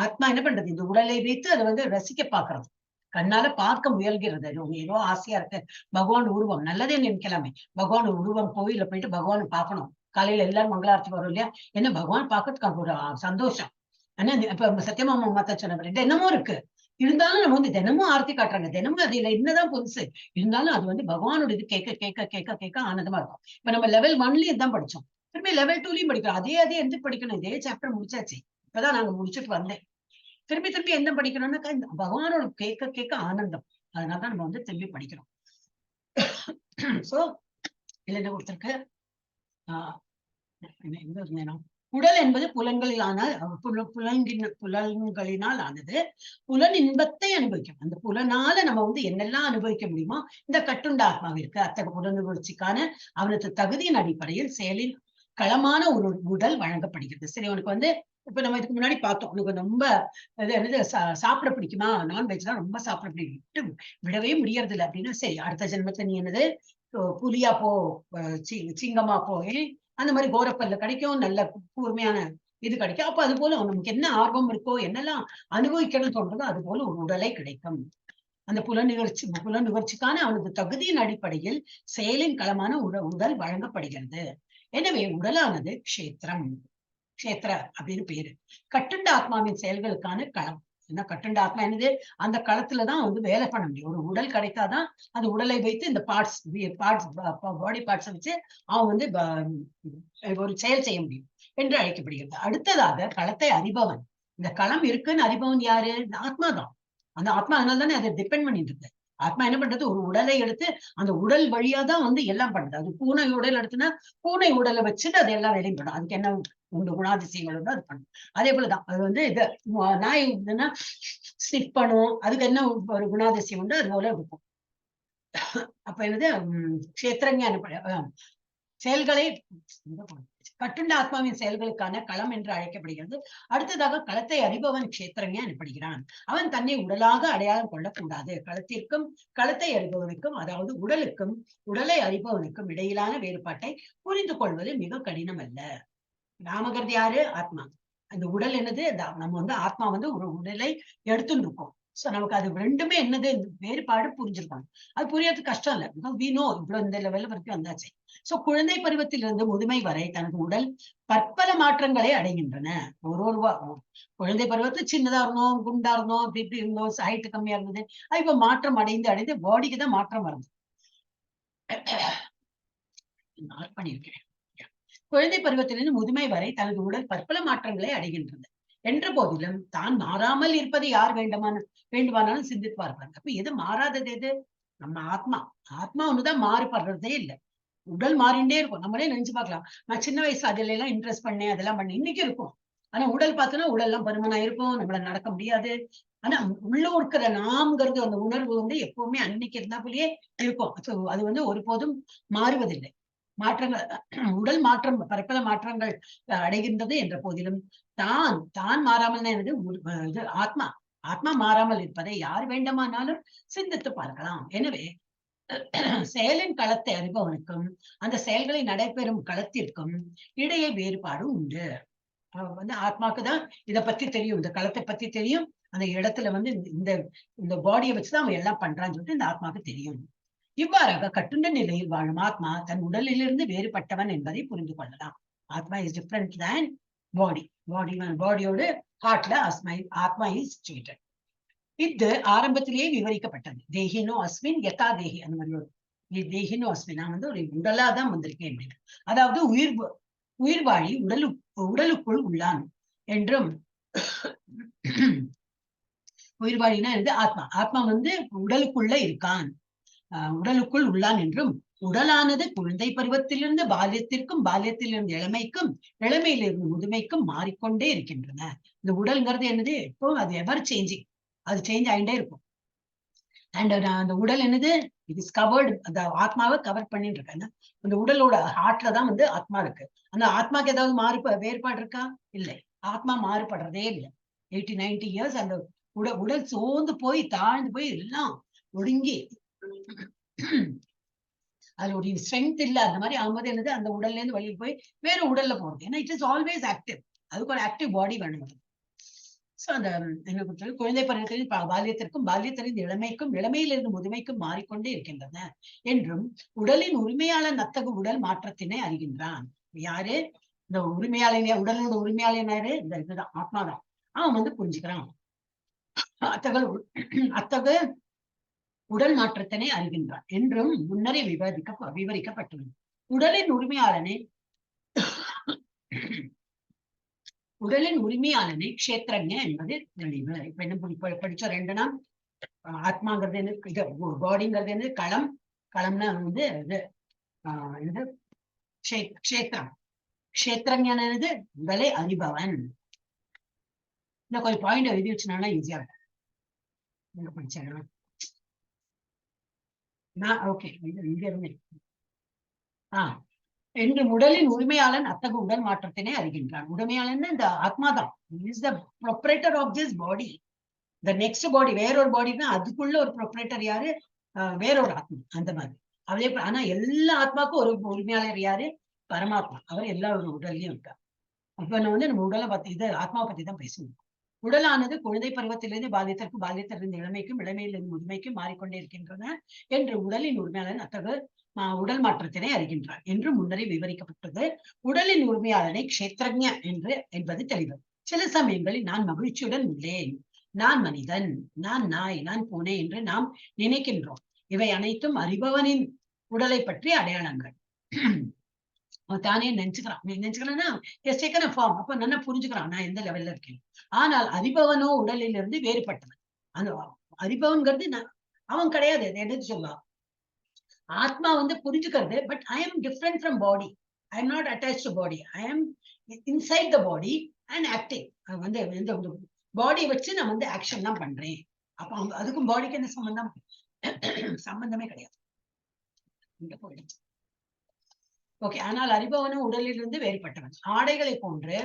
ஆத்மா என்ன பண்றது? இந்த உடலை வைத்து அதை வந்து ரசிக்க பாக்குறது, கண்ணால பார்க்க முயல்கிறது. ஏதோ ஆசையா இருக்கு, பகவான் உருவம் நல்லதே நினைக்கலாமே, பகவான் உருவம் கோயில போயிட்டு பகவான் பார்க்கணும், காலையில எல்லாரும் மங்களாரத்தி வரும் இல்லையா, என்ன பகவான் பார்க்கறதுக்கு ஒரு சந்தோஷம். ஆனா இப்ப சத்தியமாமா மாத்தா சொன்ன தினமும் இருக்கு, இருந்தாலும் நம்ம வந்து தினமும் ஆர்த்தி காட்டுறாங்க, தினமும் அதுல என்னதான் புதுசு இருந்தாலும் அது வந்து பகவானோட இது கேட்க கேட்க கேட்க கேட்க ஆனந்தமா இருக்கும். இப்ப நம்ம லெவல் 1லயும் தான் படிச்சோம், திரும்பி லெவல் 2லயும் படிக்கிறோம். அதே எந்த படிக்கணும், இதே சாப்டர் முடிச்சாச்சு, இப்பதான் நாங்க முடிச்சுட்டு வந்தேன். திரும்பி என்ன படிக்கணும்னாக்கா பகவானோட கேட்க கேட்க ஆனந்தம், அதனாலதான் நம்ம வந்து திரும்பி படிக்கிறோம். சோ இதுல என்ன கொடுத்திருக்கு, எங்க இருந்தேனா, உடல் என்பது புலன்களிலான புலன்களினால் ஆனது. புலன் இன்பத்தை அனுபவிக்கும். அந்த புலனால நம்ம வந்து என்னெல்லாம் அனுபவிக்க முடியுமோ இந்த கட்டுண்ட ஆத்மாவிற்கு அத்தகைய புலனுணர்ச்சிக்கான அவனது தகுதியின் அடிப்படையில் செயலில் களமான ஒரு உடல் வழங்கப்படுகிறது. சரி, உனக்கு வந்து இப்ப நம்ம இதுக்கு முன்னாடி பார்த்தோம், உனக்கு ரொம்ப என்னது சாப்பிட பிடிக்குமா, நான்வெஜ் தான் ரொம்ப சாப்பிட பிடிக்கும், விடவே முடியறது இல்லை அப்படின்னா, சரி அடுத்த ஜென்மத்துல நீ என்னது புலியா போ, சிங்கமா போய் அந்த மாதிரி கோரப்பல்ல கிடைக்கும், நல்ல கூர்மையான இது கிடைக்கும். அப்ப அது போல நமக்கு என்ன ஆர்வம் இருக்கோ, என்னெல்லாம் அனுபவிக்கணும்னு தோன்றதோ அது போல ஒரு உடலை கிடைக்கும். அந்த புலனுணர்ச்சிக்கான அவனது தகுதியின் அடிப்படையில் செயலின் களமான உடல் வழங்கப்படுகிறது. எனவே உடலானது க்ஷேத்திரம், க்ஷேத்திர அப்படின்னு பேரு. கட்டுண்ட ஆத்மாவின் செயல்களுக்கான களம். ஏன்னா கட்டுண்ட ஆத்மா என்னது, அந்த களத்துலதான் வந்து வேலை பண்ண முடியும். ஒரு உடல் கிடைத்தாதான் அந்த உடலை வைத்து இந்த பாடி பார்ட்ஸ் வச்சு அவன் வந்து ஒரு செயல் செய்ய முடியும் என்று அழைக்கப்படுகிறது. அடுத்ததாக களத்தை அறிபவன். இந்த களம் இருக்குன்னு அறிபவன் யாரு? இந்த ஆத்மா தான். அந்த ஆத்மா அதனால தானே அதை டிபெண்ட் பண்ணிட்டு இருக்கு. ஆத்மா என்ன பண்றது, ஒரு உடலை எடுத்து அந்த உடல் வழியா தான் வந்து எல்லாம் பண்றது. அது பூனை உடல் எடுத்துன்னா பூனை உடலை வச்சுட்டு அது எல்லாம் வேலையும் பண்ணும். அதுக்கு என்ன உண்டு குணாதிசயங்கள் வந்து அது பண்ணும். அதே போலதான் அது வந்து இது நாய் இதுன்னா ஸ்னிப் பண்ணும், அதுக்கு என்ன ஒரு குணாதிசயம் உண்டு, அது போல இருக்கும். அப்ப என்னது க்ஷேத்திரங்க செயல்களை கட்டுண்ட ஆத்மாவின் செயல்களுக்கான களம் என்று அழைக்கப்படுகிறது. அடுத்ததாக களத்தை அறிபவன் க்ஷேத்திரங்க எனப்படுகிறான். அவன் தன்னை உடலாக அடையாளம் கொள்ளக்கூடாது. களத்திற்கும் களத்தை அறிபவனுக்கும், அதாவது உடலுக்கும் உடலை அறிபவனுக்கும் இடையிலான வேறுபாட்டை புரிந்து கொள்வது மிக கடினம் அல்ல. நாமகிறது யாரு? ஆத்மா. அந்த உடல் என்னது? நம்ம வந்து ஆத்மா வந்து ஒரு உடலை எடுத்துன்னு இருக்கோம். சோ நமக்கு அது ரெண்டுமே என்னது வேறுபாடு புரிஞ்சிருக்கணும். அது புரியறது கஷ்டம் இல்ல. இவ்வளவு இந்த லெவல்ல வரைக்கும் வந்தாச்சு. சோ குழந்தை பருவத்திலிருந்து முதுமை வரை தனது உடல் பற்பல மாற்றங்களை அடைகின்றன. ஒரு குழந்தை பருவத்துல சின்னதா இருந்தோம், குண்டா இருந்தோம், இப்படி இருந்தோம், ஹைட் கம்மியா இருந்தது. அது இப்ப மாற்றம் அடைந்து பாடிக்கு தான் மாற்றம் வருது. மார்க் பண்ணியிருக்கேன். குழந்தை பருவத்திலிருந்து முதுமை வரை தனது உடல் பற்பல மாற்றங்களை அடைகின்றது என்ற போதிலும் தான் மாறாமல் இருப்பதை யார் வேண்டுமானாலும் சிந்திப்பார்கள். அப்ப எது மாறாதது? எது? நம்ம ஆத்மா. ஆத்மா ஒண்ணுதான் மாறுபடுறதே இல்லை. உடல் மாறிண்டே இருக்கும். நம்மளே நினைச்சு பார்க்கலாம். நான் சின்ன வயசுல அதுல எல்லாம் இன்ட்ரெஸ்ட் பண்ணேன், அதெல்லாம் பண்ணேன். இன்னைக்கு இருக்கும். ஆனா உடல் பார்த்தோன்னா உடல் எல்லாம் பருமனா இருக்கும், நம்மளால நடக்க முடியாது. ஆனா உள்ள இருக்கிற நாம்ங்கிறது அந்த உணர்வு வந்து எப்பவுமே அன்னைக்கு இருந்தாப்புலயே இருக்கும். அது வந்து ஒருபோதும் மாறுவதில்லை. மாற்றங்கள் உடல் மாற்றம் பற்பல மாற்றங்கள் அடைகின்றது என்ற போதிலும் தான் மாறாமல் இது ஆத்மா ஆத்மா மாறாமல் இருப்பதை யார் வேண்டுமானாலும் சிந்தித்து பார்க்கலாம். எனவே செயலின் களத்தை அறிபவனுக்கும் அந்த செயல்களை நடைபெறும் களத்திற்கும் இடையே வேறுபாடு உண்டு. வந்து ஆத்மாக்குதான் இதை பத்தி தெரியும், இந்த களத்தை பத்தி தெரியும், அந்த இடத்துல வந்து இந்த பாடியை வச்சுதான் அவன் எல்லாம் பண்றான்னு சொல்லிட்டு இந்த ஆத்மாவுக்கு தெரியும். இவ்வாறாக கட்டுண்ட நிலையில் வாழும் ஆத்மா தன் உடலிலிருந்து வேறுபட்டவன் என்பதை புரிந்து கொள்ளலாம். ஆத்மா இஸ் டிஃபரண்ட் தேன் பாடி. பாடியோட ஹார்ட்ல ஆத்மா இஸ் சிச்சுவேட்டட். இது ஆரம்பத்திலேயே விவரிக்கப்பட்டது. தேகினோ அஸ்மின் யதா தேகி, அந்த மாதிரி ஒரு தேகினோ அஸ்மின், நான் வந்து ஒரு உடலாதான் வந்திருக்கேன் அப்படின்னு. அதாவது உயிர் வாழி உடலுக்குள் உள்ளான் என்றும், உயிர் வாழினா ஆத்மா. ஆத்மா வந்து உடலுக்குள்ள இருக்கான், உடலுக்குள் உள்ளான் என்றும், உடலானது குழந்தை பருவத்திலிருந்து பால்யத்திற்கும், பால்யத்திலிருந்து இளமைக்கும், இளமையிலிருந்து முதுமைக்கும் மாறிக்கொண்டே இருக்கின்றன. இந்த உடல்ங்கிறது என்னது? இப்போ அது எவர் சேஞ்சிங், அது சேஞ்ச் ஆகிட்டே இருக்கும். அண்ட் அந்த உடல் என்னது? இட் இஸ் கவர்டு, அந்த ஆத்மாவை கவர் பண்ணிட்டு இருக்காங்க. அந்த உடலோட ஹார்ட்ல தான் வந்து ஆத்மா இருக்கு. அந்த ஆத்மாக்கு ஏதாவது வேறுபாடு இருக்கா? இல்லை. ஆத்மா மாறுபடுறதே இல்லை. 80-90 இயர்ஸ் அந்த உடல் சோர்ந்து போய் தாழ்ந்து போய் எல்லாம் ஒடுங்கி அதுல ஒரு ஸ்ட்ரென்த் இல்ல, அந்த மாதிரி ஆகும்போது என்னது? அந்த உடல்ல இருந்து வெளியே போய் வேற உடல்ல போறது. ஏன்னா இட் இஸ் ஆல்வேஸ் ஆக்டிவ். அதுக்கு ஒரு ஆக்டிவ் பாடி வேணும். சோ அந்த என்ன பொறுத்தவரை குழந்தை பருவத்தில் பால்யத்திற்கும், பால்யத்திலிருந்து இளமைக்கும், இளமையிலிருந்து முதுமைக்கும் மாறிக்கொண்டே இருக்கின்றன என்றும், உடலின் உரிமையாளன் அத்தகு உடல் மாற்றத்தினை அறிகின்றான். யாரு? இந்த உரிமையாளன், உடலோட உரிமையாளன் யாரு? இந்த இதுதான், ஆத்மாதான். அவன் வந்து புரிஞ்சுக்கிறான். அத்தகு உடல் மாற்றத்தினை அறிகின்றான் என்றும் முன்னரே விவரிக்கப்பட்டுள்ளது. உடலின் உரிமையாளனை க்ஷேத்திரங்க என்பது தெளிவு. இப்ப என்ன படிச்ச ரெண்டுனா, ஆத்மாங்கிறது என்ன, இது பாடிங்கிறது என்ன, களம்னா வந்து இது க்ஷேத்திரம். க்ஷேத்திரங்கிறது உடலை அறிபவன். இன்னும் கொஞ்சம் பாயிண்ட் எழுதி வச்சுனா ஈஸியா இருக்கும். படிச்சேன் ஓகே, இங்க இருந்தேன். என்று உடலின் உரிமையாளன் அத்தகு உடல் மாற்றத்தினை அறிகின்றான். உரிமையாளன் இந்த ஆத்மாதான். Is the proprietor of this body. The next body வேறொரு பாடினா அதுக்குள்ள ஒரு ப்ரொப்ரேட்டர் யாரு? வேறொரு ஆத்மா. அந்த மாதிரி அதே. ஆனா எல்லா ஆத்மாக்கும் ஒரு உரிமையாளர் யாரு? பரமாத்மா. அவர் எல்லா ஒரு உடல்லையும் இருக்கார். அப்ப நம்ம உடலை பத்தி, இது ஆத்மாவை பத்தி தான் பேசணும். உடலானது குழந்தை பருவத்திலிருந்து பால்யத்திற்கும், பால்யத்திலிருந்து இளமைக்கும், இளமையிலிருந்து முதுமைக்கும் மாறிக்கொண்டே இருக்கின்றன என்று உடலின் உரிமையாளன் அத்தகு உடல் மாற்றத்தினை அறிகின்றார் என்று முன்னரே விவரிக்கப்பட்டது. உடலின் உரிமையாளனை க்ஷேத்திரஜ்ஞ என்பது தெளிவு. சில சமயங்களில் நான் மகிழ்ச்சியுடன் உள்ளேன், நான் மனிதன், நான் நாய், நான் பூனை என்று நாம் நினைக்கின்றோம். இவை அனைத்தும் அறிபவனின் உடலை பற்றிய அடையாளங்கள். தானே நினைச்சுக்கிறான்னா ஃபார்ம். அப்ப நல்லா புரிஞ்சுக்கிறான் நான் எந்த லெவல்ல இருக்கேன். ஆனால் அறிபவனோ உடலில் இருந்து வேறுபட்டவன். அந்த அறிபவன்கிறது அவன் கிடையாது. எடுத்து சொல்லலாம், ஆத்மா வந்து புரிஞ்சுக்கிறது. But I am different from body. I am not attach to body. I am inside the body and acting. வந்து இந்த பாடியை வச்சு நான் வந்து ஆக்ஷன் தான் பண்றேன். அப்ப அதுக்கும் பாடிக்கு என்ன சம்பந்தமே கிடையாது. இங்க போயிடுச்சு. ஓகே. ஆனால் அறிபவனும் உடலிலிருந்து வேறுபட்டவன். ஆடைகளை போன்று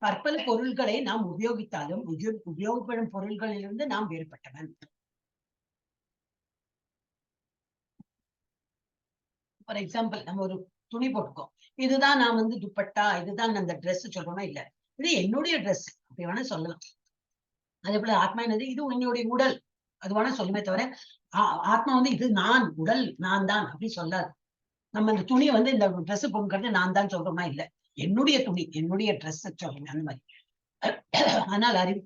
பற்பல பொருள்களை நாம் உபயோகித்தாலும் உபயோகப்படும் பொருள்களிலிருந்து நாம் வேறுபட்டவன். ஃபார் எக்ஸாம்பிள், நம்ம ஒரு துணி போட்டுக்கோம், இதுதான் நான் வந்து துப்பட்டா, இதுதான் அந்த ட்ரெஸ் சொல்றோம்னா இல்ல, இது என்னுடைய ட்ரெஸ் அப்படி வேணா சொல்லலாம். அதே போல ஆத்மா என்னது, இது என்னுடைய உடல் அது வேணா சொல்லுமே தவிர ஆத்மா வந்து இது நான் உடல் நான் தான் அப்படி சொல்லாது. நம்ம இந்த துணியை வந்து இந்த ட்ரெஸ் போடுறது நான் தான் சொல்றோமா இல்ல, என்னுடைய துணி என்னுடைய ட்ரெஸ் சொல்றேன் அந்த மாதிரி. ஆனால் அறிவு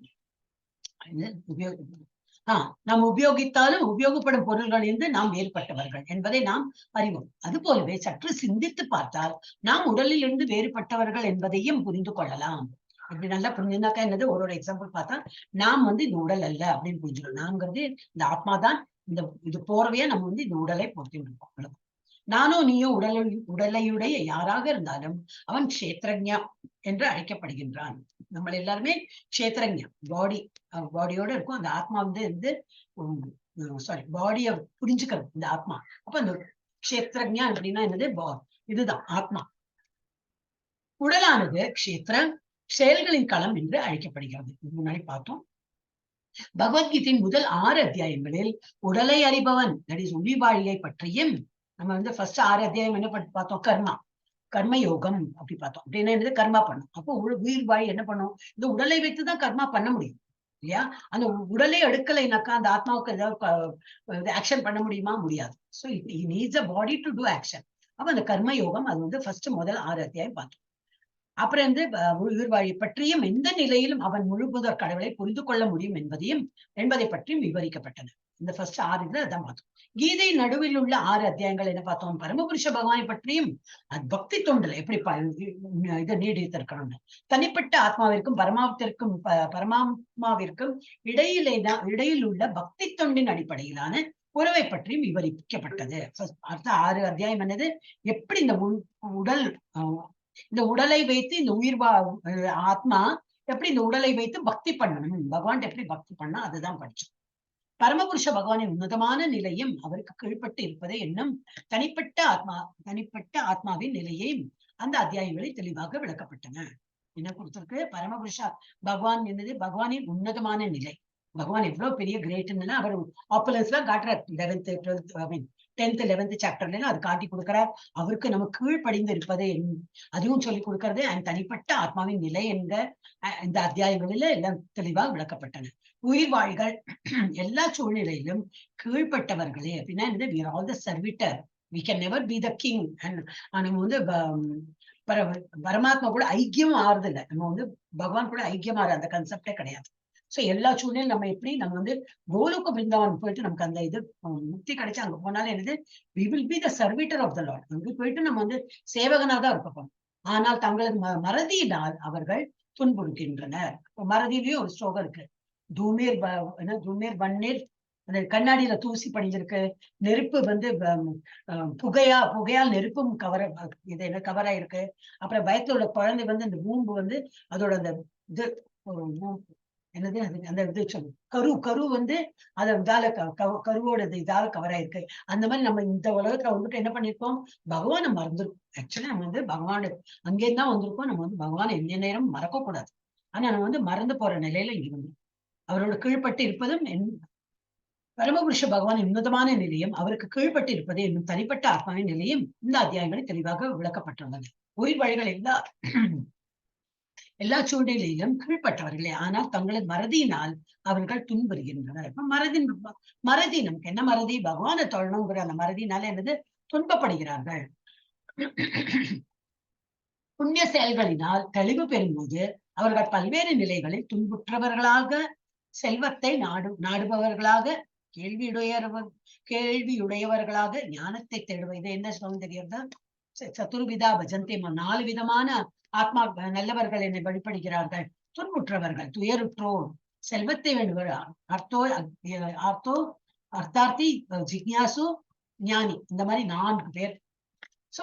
நாம் உபயோகித்தாலும் உபயோகப்படும் பொருள்களிலிருந்து நாம் வேறுபட்டவர்கள் என்பதை நாம் அறிவோம். அது போலவே சற்று சிந்தித்து பார்த்தால் நாம் உடலில் இருந்து வேறுபட்டவர்கள் என்பதையும் புரிந்து கொள்ளலாம். அப்படி நல்லா புரிஞ்சுனாக்கா என்னது, ஒரு எக்ஸாம்பிள் பார்த்தா நாம் வந்து இந்த உடல் அல்ல அப்படின்னு புரிஞ்சுக்கணும். நாம்ங்கிறது இந்த ஆத்மாதான். இது போறவையா நம்ம வந்து இந்த உடலை பொறுத்து இருக்கோம். நானும் நீயும் உடலையுடைய யாராக இருந்தாலும் அவன் க்ஷேத்ரஜா என்று அழைக்கப்படுகின்றான். நம்ம எல்லாருமே க்ஷேத்ரஜா, பாடியோட இருக்கும். அந்த ஆத்மா வந்து சாரி பாடிய புரிஞ்சுக்கிறது இந்த ஆத்மா. அப்ப அந்த க்ஷேத்ரஜா அப்படின்னா என்னது, இதுதான் ஆத்மா. உடலானது க்ஷேத்திரம், செயல்களின் களம் என்று அழைக்கப்படுகிறது. முன்னாடி பார்த்தோம். பகவத்கீதையின் முதல் 6 அத்தியாயங்களில் உடலை அறிபவன் உயிர்வாழியை பற்றியும் நம்ம வந்து ஃபர்ஸ்ட் 6 அத்தியாயம் என்ன பார்த்தோம், கர்ம யோகம் அப்படி பார்த்தோம். அப்படின்னா என்னது, கர்மா பண்ணும். அப்போ உயிர் வாழி என்ன பண்ணும், இந்த உடலை வைத்துதான் கர்மா பண்ண முடியும் இல்லையா. அந்த உடலை எடுக்கலைனாக்கா அந்த ஆத்மாவுக்கு ஏதாவது ஆக்ஷன் பண்ண முடியுமா, முடியாது. So it needs a body to do action. அப்ப அந்த கர்ம யோகம் அது வந்து ஃபர்ஸ்ட் முதல் 6 அத்தியாயம் பார்த்தோம். அப்புறம் வந்து உயிர் வாழி பற்றியும் எந்த நிலையிலும் அவன் முழுமுதற் கடவுளை புரிந்து கொள்ள முடியும் என்பதை பற்றியும் விவரிக்கப்பட்டன. இந்த ஃபர்ஸ்ட் 6 இதுல அதான் பார்த்தோம். கீதை நடுவில் உள்ள 6 அத்தியாயங்கள் என்ன பார்த்தோம், பரமபுருஷ பகவானை பற்றியும் அது பக்தி தொண்டில் எப்படி இதை நீடித்திருக்கணும்னு, தனிப்பட்ட ஆத்மாவிற்கும் பரமாத்மாவிற்கும் இடையில் உள்ள பக்தி தொண்டின் அடிப்படையிலான உறவை பற்றியும் விவரிக்கப்பட்டது. அடுத்த 6 அத்தியாயம் என்னது, எப்படி இந்த உடலை வைத்து இந்த ஆத்மா எப்படி இந்த உடலை வைத்து பக்தி பண்ணணும், பகவான் எப்படி பக்தி பண்ணா அதுதான் படிச்சோம். பரமபுருஷ பகவானின் உன்னதமான நிலையும் அவருக்கு கீழ்பட்டு இருப்பதை என்னும் தனிப்பட்ட ஆத்மாவின் நிலையையும் அந்த அத்தியாயங்களில் தெளிவாக விளக்கப்பட்டன. என்ன கொடுத்திருக்கு, பரமபுருஷ பகவான் என்னது, பகவானின் உன்னதமான நிலை. பகவான் எவ்வளவு பெரிய கிரேட்ன்னு அவர் ஆப்புலன்ஸ் எல்லாம் காட்டுறார். 10th 11th சாப்டர்ல அது காட்டி கொடுக்கிறார். அவருக்கு நம்ம கீழ்ப்படிந்து இருப்பதை அதுவும் சொல்லி கொடுக்கறது. அண்ட் தனிப்பட்ட ஆத்மாவின் நிலை என்ற இந்த அத்தியாயங்களில எல்லாம் தெளிவாக விளக்கப்பட்டன. உயிர்வாழிகள் எல்லா சூழ்நிலையிலும் கீழ்பட்டவர்களே அப்படின்னா we are all the servitor, we can never be the king. நம்ம வந்து பரமாத்மா கூட ஐக்கியம் ஆறுது இல்லை, நம்ம வந்து பகவான் கூட ஐக்கியம் ஆறு அந்த கான்செப்டே கிடையாது. சோ எல்லா சூழ்நிலையும் நம்ம எப்படி நம்ம வந்து கோலுக்கு பிருந்தாவன் போயிட்டு நமக்கு அந்த இது முக்தி கிடைச்சு அங்க போனாலும் என்னது, we will be the servitor of the Lord. அங்க போயிட்டு நம்ம வந்து சேவகனா தான் இருப்போம். ஆனால் தங்களது மறதியினால் அவர்கள் துன்புறுகின்றனர். மறதியிலயும் ஒரு ஸ்லோகம் இருக்கு, தூமேர் வண்ணீர், அந்த கண்ணாடியில தூசி படிஞ்சிருக்கு, நெருப்பு வந்து புகையால் நெருப்பும் கவரா இருக்கு. அப்புறம் பயத்துல உள்ள குழந்தை வந்து அந்த பூம்பு வந்து அதோட அந்த இது என்னது அந்த இது சொல்லு கரு வந்து அதை இதால கருவோட இதால கவர் ஆயிருக்கு. அந்த மாதிரி நம்ம இந்த உலகத்துல வந்துட்டு என்ன பண்ணிருக்கோம், பகவானை மறந்துருக்கோம். ஆக்சுவலி நம்ம வந்து பகவான் அங்கேயும் தான் வந்திருக்கோம். நம்ம வந்து பகவான் எந்த நேரம் மறக்க கூடாது. ஆனா நம்ம வந்து மறந்து போற நிலையில இருந்து அவரோட கீழ்பட்டு இருப்பதும் பரமபுருஷ பகவான் உன்னதமான நிலையும் அவருக்கு கீழ்பட்டு இருப்பது என்னும் தனிப்பட்ட ஆத்மாவின் நிலையும் இந்த அத்தியாயங்களில் தெளிவாக விளக்கப்பட்டுள்ளது. உயிர் வழிகள் எல்லா சூழ்நிலையிலும் கீழ்பட்டவர்களே, ஆனால் தங்களது மறதியினால் அவர்கள் துன்புறுகின்றனர். இப்ப மறதி நமக்கு என்ன மறதி, பகவானை தொழணுங்கிற அந்த மறதியினால என்னது துன்பப்படுகிறார்கள். புண்ணிய செயல்களினால் தெளிவு பெறும்போது அவர்கள் பல்வேறு நிலைகளில் துன்புற்றவர்களாக, செல்வத்தை நாடுபவர்களாக, கேள்வியுடையவர்களாக, ஞானத்தை தேடுவது என்ன சொல்ல தெரியுதா, சதுர்விதா பஜந்தே, 4 விதமான ஆத்மா நல்லவர்கள் என்னை வழிபடுகிறார்கள். துன்புற்றவர்கள், துயருற்றோர், செல்வத்தை வேண்டுவர், அர்த்தார்த்தி, ஜிக்ஞாசு, ஞானி, இந்த மாதிரி 4 பேர். சோ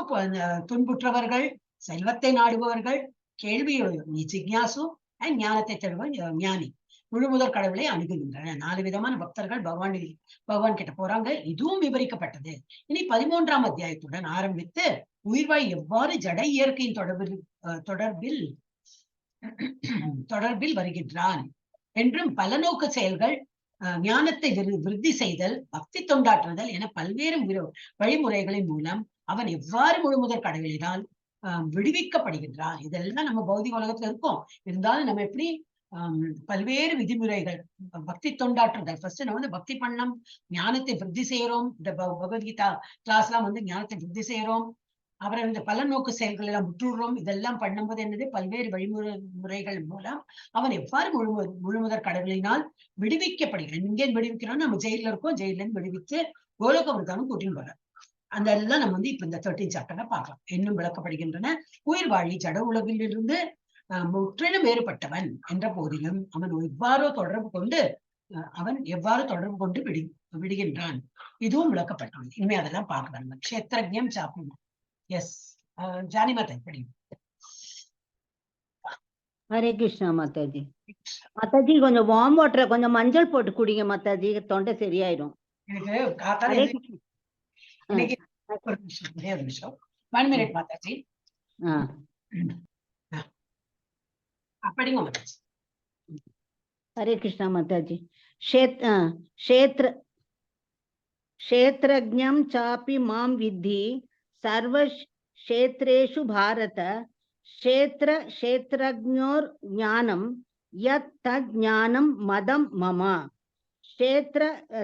துன்புற்றவர்கள், செல்வத்தை நாடுபவர்கள், கேள்வியுடைய ஜிக்ஞாசு அண்ட் ஞானத்தை தேடுவர் ஞானி, முழுமுதற் கடவுளை அணுகுகின்றன. 4 விதமான பக்தர்கள் பகவான் கிட்ட போறாங்க. இதுவும் விவரிக்கப்பட்டது. இனி 13ஆம் அத்தியாயத்துடன் ஆரம்பித்து உயிர்வாய் எவ்வாறு ஜட இயற்கையின் தொடர்பில் வருகின்றான் என்றும் பலநோக்கு செயல்கள், ஞானத்தை விருத்தி செய்தல், பக்தி தொண்டாற்றுதல் என பல்வேறு வழிமுறைகளின் மூலம் அவன் எவ்வாறு முழுமுதற் கடவுளினால் விடுவிக்கப்படுகின்றான். இதெல்லாம் நம்ம பௌதிக உலகத்துல இருக்கோம். இருந்தாலும் நம்ம எப்படி பல்வேறு விதிமுறைகள், பக்தி தொண்டாற்றுதல், ஃபர்ஸ்ட் நம்ம வந்து பக்தி பண்ணம், ஞானத்தை விருத்தி செய்யறோம். இந்த பகவத்கீதா கிளாஸ் எல்லாம் வந்து ஞானத்தை விருத்தி செய்யறோம். அப்புறம் இந்த பல நோக்கு செயல்கள் எல்லாம் முற்றுறோம். இதெல்லாம் பண்ணும்போது என்னது, பல்வேறு வழிமுறைகள் மூலம் அவன் எவ்வாறு முழுமுதற் கடவுளினால் விடுவிக்கப்படுகிறான். இங்கே விடுவிக்கிறான், நம்ம ஜெயில இருக்கோம், ஜெயில இருந்து விடுவித்து கோலோக விருதானும் கூட்டின்னு வர அந்த எல்லாம் நம்ம வந்து இப்ப இந்த 13 சாப்டர்ல பார்க்கலாம். இன்னும் விளக்கப்படுகின்றன. உயிர் வாழி ஜட உலகிலிருந்து முற்றிலும் வேறுபட்டவன் என்ற போதிலும் அவன் எவ்வாறு தொடர்பு கொண்டு விடுகின்றான், இதுவும் விளக்கப்பட்டுள்ளது. இனிமே அதெல்லாம் பார்க்கலாம். க்ஷேத்ரஜ்ஞம் சாப்பிடணும். எஸ், ஜானி மாதா படி. ஹரே கிருஷ்ணா மாதாஜி. மாதாஜி கொஞ்சம் வார்ம் வாட்டரை கொஞ்சம் மஞ்சள் போட்டு குடிங்க மாதாஜி, தொண்டை சரியாயிடும். ஒரு நிமிஷம் 1 minute மாதாஜி. அப்படிங்க மாதாஜி. ஹரே கிருஷ்ணா மாதாஜி. க்ஷேத்ரஜ்ஞம் சாபி மாம் வித்தி சர்வ க்ஷேத்ரேஷு பாரத க்ஷேத்ரஜ்ஞோர் ஞானம் யத் தத் ஞானம் மதம் மம.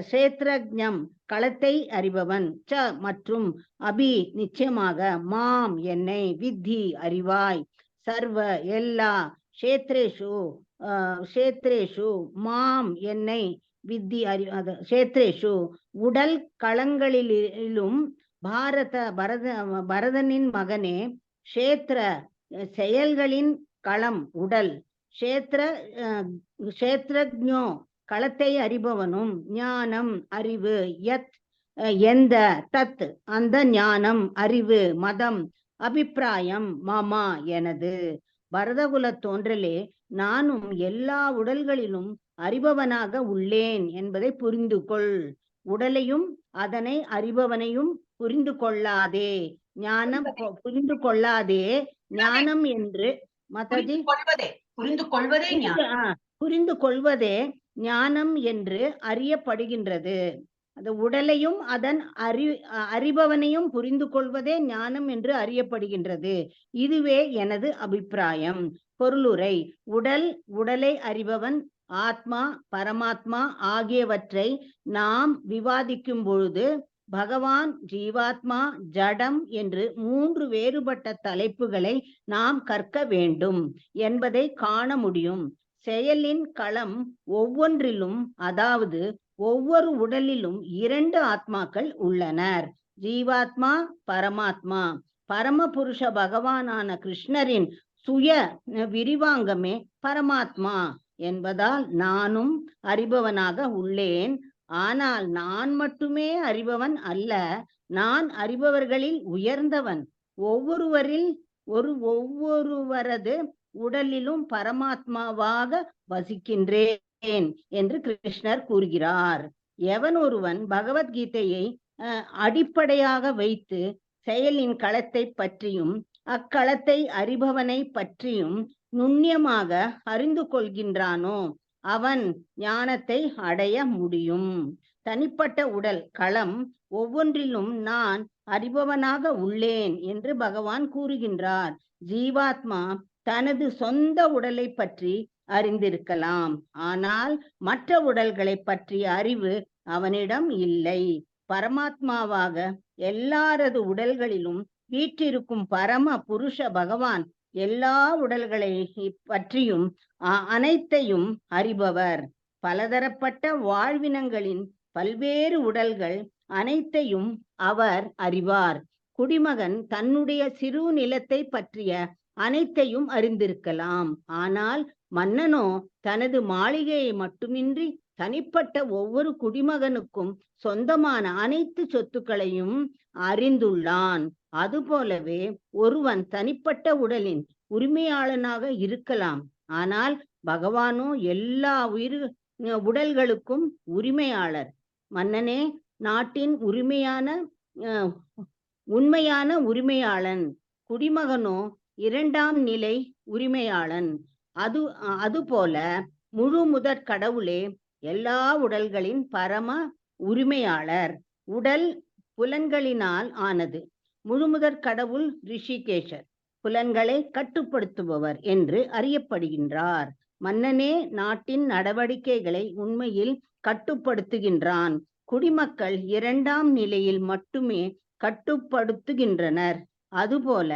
க்ஷேத்ரஜ்ஞம் களத்தை அறிபவன், ச மற்றும், அபி நிச்சயமாக, மாம் என்னை, வித்தி அறிவாய், சர்வ எல்லா, க்ஷேத்ரேஷு மாம் என்னை, வித்தி க்ஷேத்ரேஷு உடல் களங்களிலும், பரதனின் மகனே, க்ஷேத்ர செயல்களின் களம் உடல், க்ஷேத்ரஜ்ஞோ களத்தை அறிபவனும், ஞானம் அறிவு, யத் எந்த, தத் அந்த ஞானம் அறிவு, மதம் அபிப்பிராயம், மாமா எனது. பரதகுல தோன்றலே, நானும் எல்லா உடல்களிலும் அறிபவனாக உள்ளேன் என்பதை புரிந்து கொள். உடலையும் அதனை அறிபவனையும் புரிந்து கொள்ளாதே ஞானம் என்று மாதாஜி புரிந்து கொள்வதே ஞானம் என்று அறியப்படுகின்றது. அது உடலையும் அதன் அறிபவனையும் புரிந்து கொள்வதே ஞானம் என்று அறியப்படுகின்றது. இதுவே எனது அபிப்பிராயம். பொருளுரை: உடலை அறிபவன், ஆத்மா, பரமாத்மா ஆகியவற்றை நாம் விவாதிக்கும் பொழுது பகவான், ஜீவாத்மா, ஜடம் என்று 3 வேறுபட்ட தலைப்புகளை நாம் கற்க வேண்டும் என்பதை காண முடியும். செயலின் களம் ஒவ்வொன்றிலும், அதாவது ஒவ்வொரு உடலிலும் 2 ஆத்மாக்கள் உள்ளனர். ஜீவாத்மா, பரமாத்மா. பரமபுருஷ பகவானான கிருஷ்ணரின் சுய விரிவாங்கமே பரமாத்மா என்பதால் நானும் அறிபவனாக உள்ளேன். ஆனால் நான் மட்டுமே அறிபவன் அல்ல, நான் அறிபவர்களில் உயர்ந்தவன். ஒவ்வொருவரது உடலிலும் பரமாத்மாவாக வசிக்கின்றேன் என்று கிருஷ்ணர் கூறுகிறார். எவன் ஒருவன் பகவத்கீதையை அடிப்படையாக வைத்து செயலின் களத்தை பற்றியும் அக்களத்தை அறிபவனை பற்றியும் நுண்ணியமாக அறிந்து கொள்கின்றானோ அவன் ஞானத்தை அடைய முடியும். தனிப்பட்ட உடல் களம் ஒவ்வொன்றிலும் நான் அறிபவனாக உள்ளேன் என்று பகவான் கூறுகின்றார். ஜீவாத்மா தனது சொந்த உடலை பற்றி அறிந்திருக்கலாம், ஆனால் மற்ற உடல்களை பற்றிய அறிவு அவனிடம் இல்லை. பரமாத்மாவாக எல்லாரது உடல்களிலும் வீற்றிருக்கும் பரம புருஷ பகவான் எல்லா உடல்களை பற்றியும் அனைத்தையும் அறிபவர். பலதரப்பட்ட வாழ்வினங்களின் பல்வேறு உடல்கள் அனைத்தையும் அவர் அறிவார். குடிமகன் தன்னுடைய சிறு நிலத்தை பற்றிய அனைத்தையும் அறிந்திருக்கலாம், ஆனால் மன்னனோ தனது மாளிகையை மட்டுமின்றி தனிப்பட்ட ஒவ்வொரு குடிமகனுக்கும் சொந்தமான அனைத்து சொத்துக்களையும் அறிந்துள்ளான். அதுபோலவே ஒருவன் தனிப்பட்ட உடலின் உரிமையாளனாக இருக்கலாம், ஆனால் பகவானோ எல்லா உடல்களுக்கும் உரிமையாளர். மன்னனே, நாட்டின் உரிமையான உண்மையான உரிமையாளன். குடிமகனோ இரண்டாம் நிலை உரிமையாளன். அதுபோல முழு முதற் கடவுளே எல்லா உடல்களின் பரம உரிமையாளர். உடல் புலன்களினால் ஆனது. முழுமுதற் கடவுள் ரிஷிகேஷர் புலன்களை கட்டுப்படுத்துபவர் என்று அறியப்படுகின்றார். மன்னனே நாட்டின் நடவடிக்கைகளை உண்மையில் கட்டுப்படுத்துகின்றான். குடிமக்கள் இரண்டாம் நிலையில் மட்டுமே கட்டுப்படுத்துகின்றனர். அதுபோல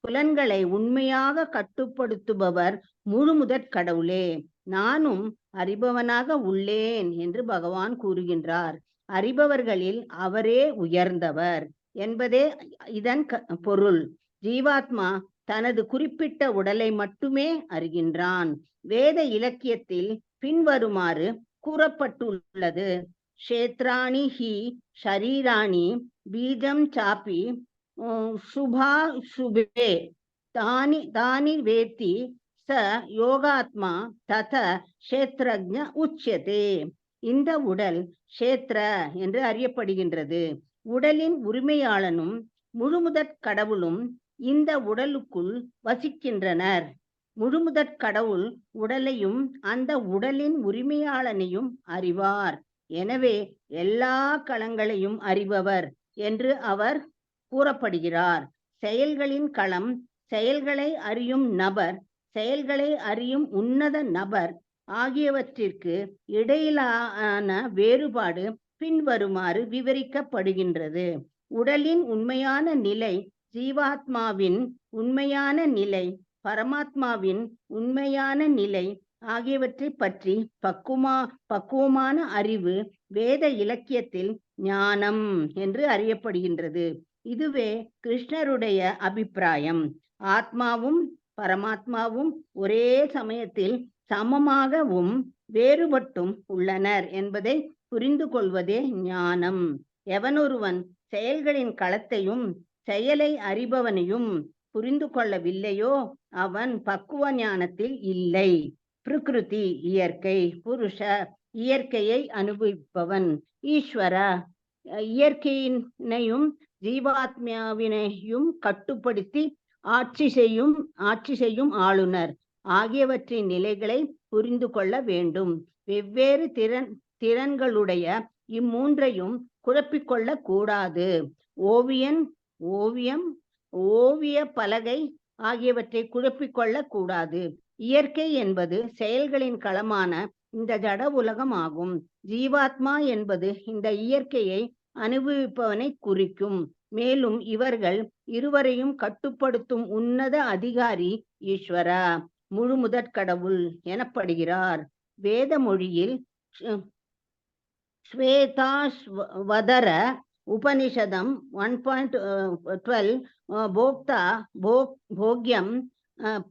புலன்களை உண்மையாக கட்டுப்படுத்துபவர் முழுமுதற் கடவுளே. நானும் அறிபவனாக உள்ளேன் என்று பகவான் கூறுகின்றார். அறிபவர்களில் அவரே உயர்ந்தவர் என்பதே இதன் பொருள். ஜீவாத்மா தனது குறிப்பிட்ட உடலை மட்டுமே அறிகின்றான். வேத இலக்கியத்தில் பின்வருமாறு கூறப்பட்டுள்ளது. க்ஷேத்ராணி ஹி ஷரீராணி பீஜம் சாப்பி சுபா சுபே தானி வேத்தி ச யோகாத்மா தத க்ஷேத்ரஜ்ஞ உச்யதே. இந்த உடல் க்ஷேத்ர என்று அறியப்படுகின்றது. உடலின் உரிமையாளனும் முழுமுதற் கடவுளும் இந்த உடலுக்குள் வசிக்கின்றனர். முழுமுதற் கடவுள் உடலையும் அந்த உடலின் உரிமையாளனையும் அறிவார். எனவே எல்லா களங்களையும் அறிபவர் என்று அவர் கூறப்படுகிறார். செயல்களின் களம், செயல்களை அறியும் நபர், செயல்களை அறியும் உன்னத நபர் ஆகியவற்றிற்கு இடையிலான வேறுபாடு பின்வருமாறு விவரிக்கப்படுகின்றது. உடலின் உண்மையான நிலை, ஜீவாத்மாவின் உண்மையான நிலை, பரமாத்மாவின் உண்மையான நிலை ஆகியவற்றை பற்றி பக்குவமான அறிவு வேத இலக்கியத்தில் ஞானம் என்று அறியப்படுகின்றது. இதுவே கிருஷ்ணருடைய அபிப்பிராயம். ஆத்மாவும் பரமாத்மாவும் ஒரே சமயத்தில் சமமாகவும் வேறுபட்டும் உள்ளனர் என்பதை புரிந்து கொள்வதே ஞானம். எவனொருவன் செயல்களின் களத்தையும் செயலை அறிபவனையும் புரிந்து கொள்ளவில்லையோ அவன் பக்குவ ஞானத்தில் இல்லை. பிரகிருதி இயற்கை, புருஷ இயற்கையை அனுபவிப்பவன், ஈஸ்வர இயற்கையினையும் ஜீவாத்மாவினையும் கட்டுப்படுத்தி ஆட்சி செய்யும் ஆளுநர் ஆகியவற்றின் நிலைகளை புரிந்து கொள்ள வேண்டும். வெவ்வேறு திறன்களுடைய இம்மூன்றையும் குழப்பிக்கொள்ள கூடாது. ஓவிய பலகை ஆகியவற்றை குழப்பிக்கொள்ள கூடாது. இயற்கை என்பது செயல்களின் களமான இந்த ஜட உலகம் ஆகும். ஜீவாத்மா என்பது இந்த இயற்கையை அனுபவிப்பவனை குறிக்கும். மேலும் இவர்கள் இருவரையும் கட்டுப்படுத்தும் உன்னத அதிகாரி ஈஸ்வரா, முழுமுதற் கடவுள் எனப்படுகிறார். வேத மொழியில் ஸ்வேதாஸ்வதர உபனிஷதம் 1.12 போக்தா போக்யம்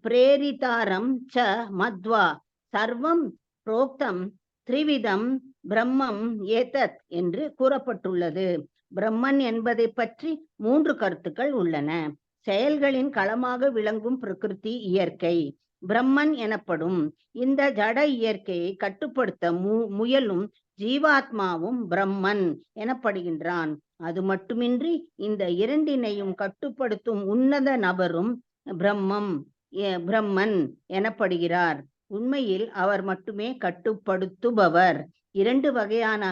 பிரேரிதாரம் ச மத்வா சர்வம் புரோக்தம் த்ரிவிதம் பிரம்மம் ஏதத் என்று கூறப்பட்டுள்ளது. பிரம்மன் என்பதை பற்றி 3 கருத்துக்கள் உள்ளன. செயல்களின் களமாக விளங்கும் பிரகிருதி இயற்கை பிரம்மன் எனப்படும். இந்த ஜட இயற்கையை கட்டுப்படுத்த முயலும் ஜீவாத்மாவும் பிரம்மன் எனப்படுகின்றான். அது மட்டுமின்றி இந்த இரண்டினையும் கட்டுப்படுத்தும் உன்னத நபரும் பிரம்மன் எனப்படுகிறார். உண்மையில் அவர் மட்டுமே கட்டுப்படுத்துபவர். 2 வகையான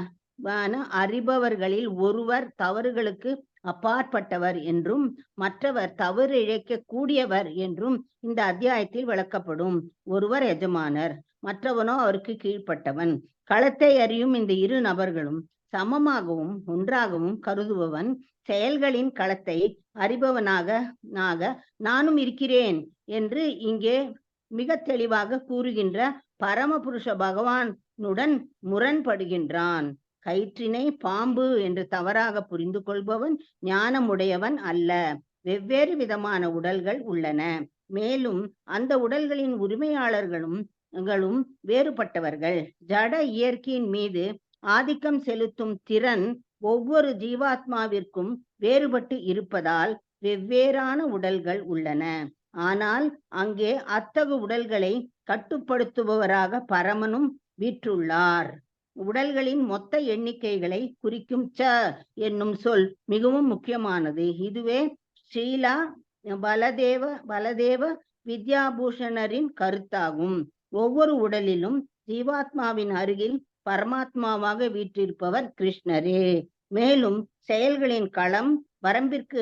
அறிபவர்களில் ஒருவர் தவறுகளுக்கு அப்பாற்பட்டவர் என்றும் மற்றவர் தவறு இழைக்க கூடியவர் என்றும் இந்த அத்தியாயத்தில் விளக்கப்படும். ஒருவர் எஜமானர், மற்றவனோ அவருக்கு கீழ்ப்பட்டவன். களத்தை அறியும் இந்த 2 நபர்களும் சமமாகவும் ஒன்றாகவும் கருதுபவன். செயல்களின் களத்தை அறிபவனாக நானும் இருக்கிறேன் என்று இங்கே மிக தெளிவாக கூறுகின்ற பரமபுருஷ பகவானுடன் முரண்படுகின்றான். கயிற்றினை பாம்பு என்று தவறாக புரிந்து கொள்பவன் ஞானமுடையவன் அல்ல. வெவ்வேறு விதமான உடல்கள் உள்ளன. மேலும் அந்த உடல்களின் உரிமையாளர்களும் வேறுபட்டவர்கள். ஜட இயற்கையின் மீது ஆதிக்கம் செலுத்தும் திறன் ஒவ்வொரு ஜீவாத்மாவிற்கும் வேறுபட்டு இருப்பதால் வெவ்வேறான உடல்கள் உள்ளன. ஆனால் அங்கே அத்தகு உடல்களை கட்டுப்படுத்துபவராக பரமனும் வீற்றுள்ளார். உடல்களின் மொத்த எண்ணிக்கைகளை குறிக்கும் ச என்னும் சொல் மிகவும் முக்கியமானது. இதுவே ஸ்ரீலா பலதேவ வித்யாபூஷணரின் கருத்தாகும். ஒவ்வொரு உடலிலும் ஜீவாத்மாவின் அருகில் பரமாத்மாவாக வீற்றிருப்பவர் கிருஷ்ணரே. மேலும் செயல்களின் களம், வரம்பிற்கு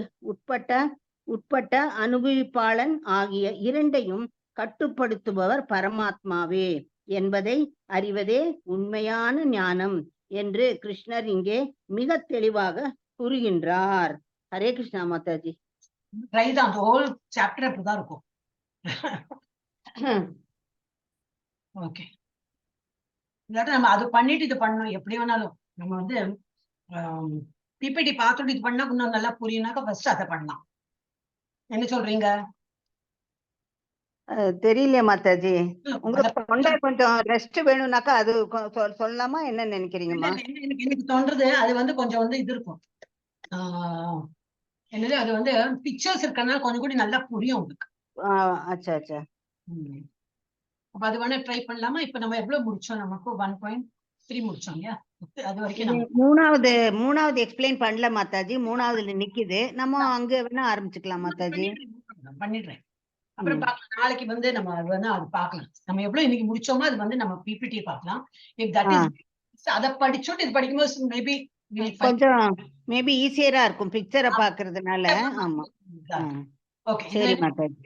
உட்பட்ட அனுபவிப்பாளன் ஆகிய இரண்டையும் கட்டுப்படுத்துபவர் பரமாத்மாவே என்பதை அறிவதே உண்மையான ஞானம் என்று கிருஷ்ணர் இங்கே மிக தெளிவாக கூறுகின்றார். ஹரே கிருஷ்ணா மாதாஜி. ரைட், அந்த ஹோல் சாப்டர் அப்படிதான் இருக்கும். ஓகே, இல்லாட்டி நம்ம அது பண்ணிட்டு இது பண்ணணும். எப்படி வேணாலும் நம்ம வந்து பிபிடி பார்த்துட்டு இது பண்ணா இன்னும் நல்லா புரியும்னாக்கா ஃபர்ஸ்ட் அதை பண்ணலாம். என்ன சொல்றீங்க? தெரியலையே மாதாஜி, உங்களுக்கு தொண்டை கொஞ்சம் ரெஸ்ட் வேணும்னாக்கா அது சொல்லலாமா, என்ன நினைக்கிறீங்கம்மா? எனக்கு தோன்றது அது வந்து கொஞ்சம் வந்து இது இருக்கும். என்னது, அது வந்து பிக்சர்ஸ் இருக்கறதுனால கொஞ்சம் கூட நல்லா புரியும் உங்களுக்கு. அச்சா அச்சா. அப்ப அது வேணா ட்ரை பண்ணலாமா? இப்ப நம்ம எவ்வளவு முடிச்சோம்? நமக்கு 1.3 முடிச்சோம் இல்லையா? அது வரைக்கும் மூணாவது எக்ஸ்பிளைன் பண்ணல மாதாஜி. மூணாவதுல நிக்குது, நம்ம அங்க வேணா ஆரம்பிச்சுக்கலாம் மாதாஜி. பண்ணிடுறேன். அப்புறம் பார்க்கலாம். நாளைக்கு வந்து நம்ம அது வேணா அது பார்க்கலாம். நம்ம எவ்வளவு இன்னைக்கு முடிச்சோமோ அது வந்து நம்ம பிபிடி பார்க்கலாம். இஃப் தட் இஸ் அதை படிச்சுட்டு இது படிக்கும்போது மேபி கொஞ்சம் மேபி ஈஸியரா இருக்கும் பிக்சரை பாக்குறதுனால. ஆமா, ஓகே. சரி மாதாஜி.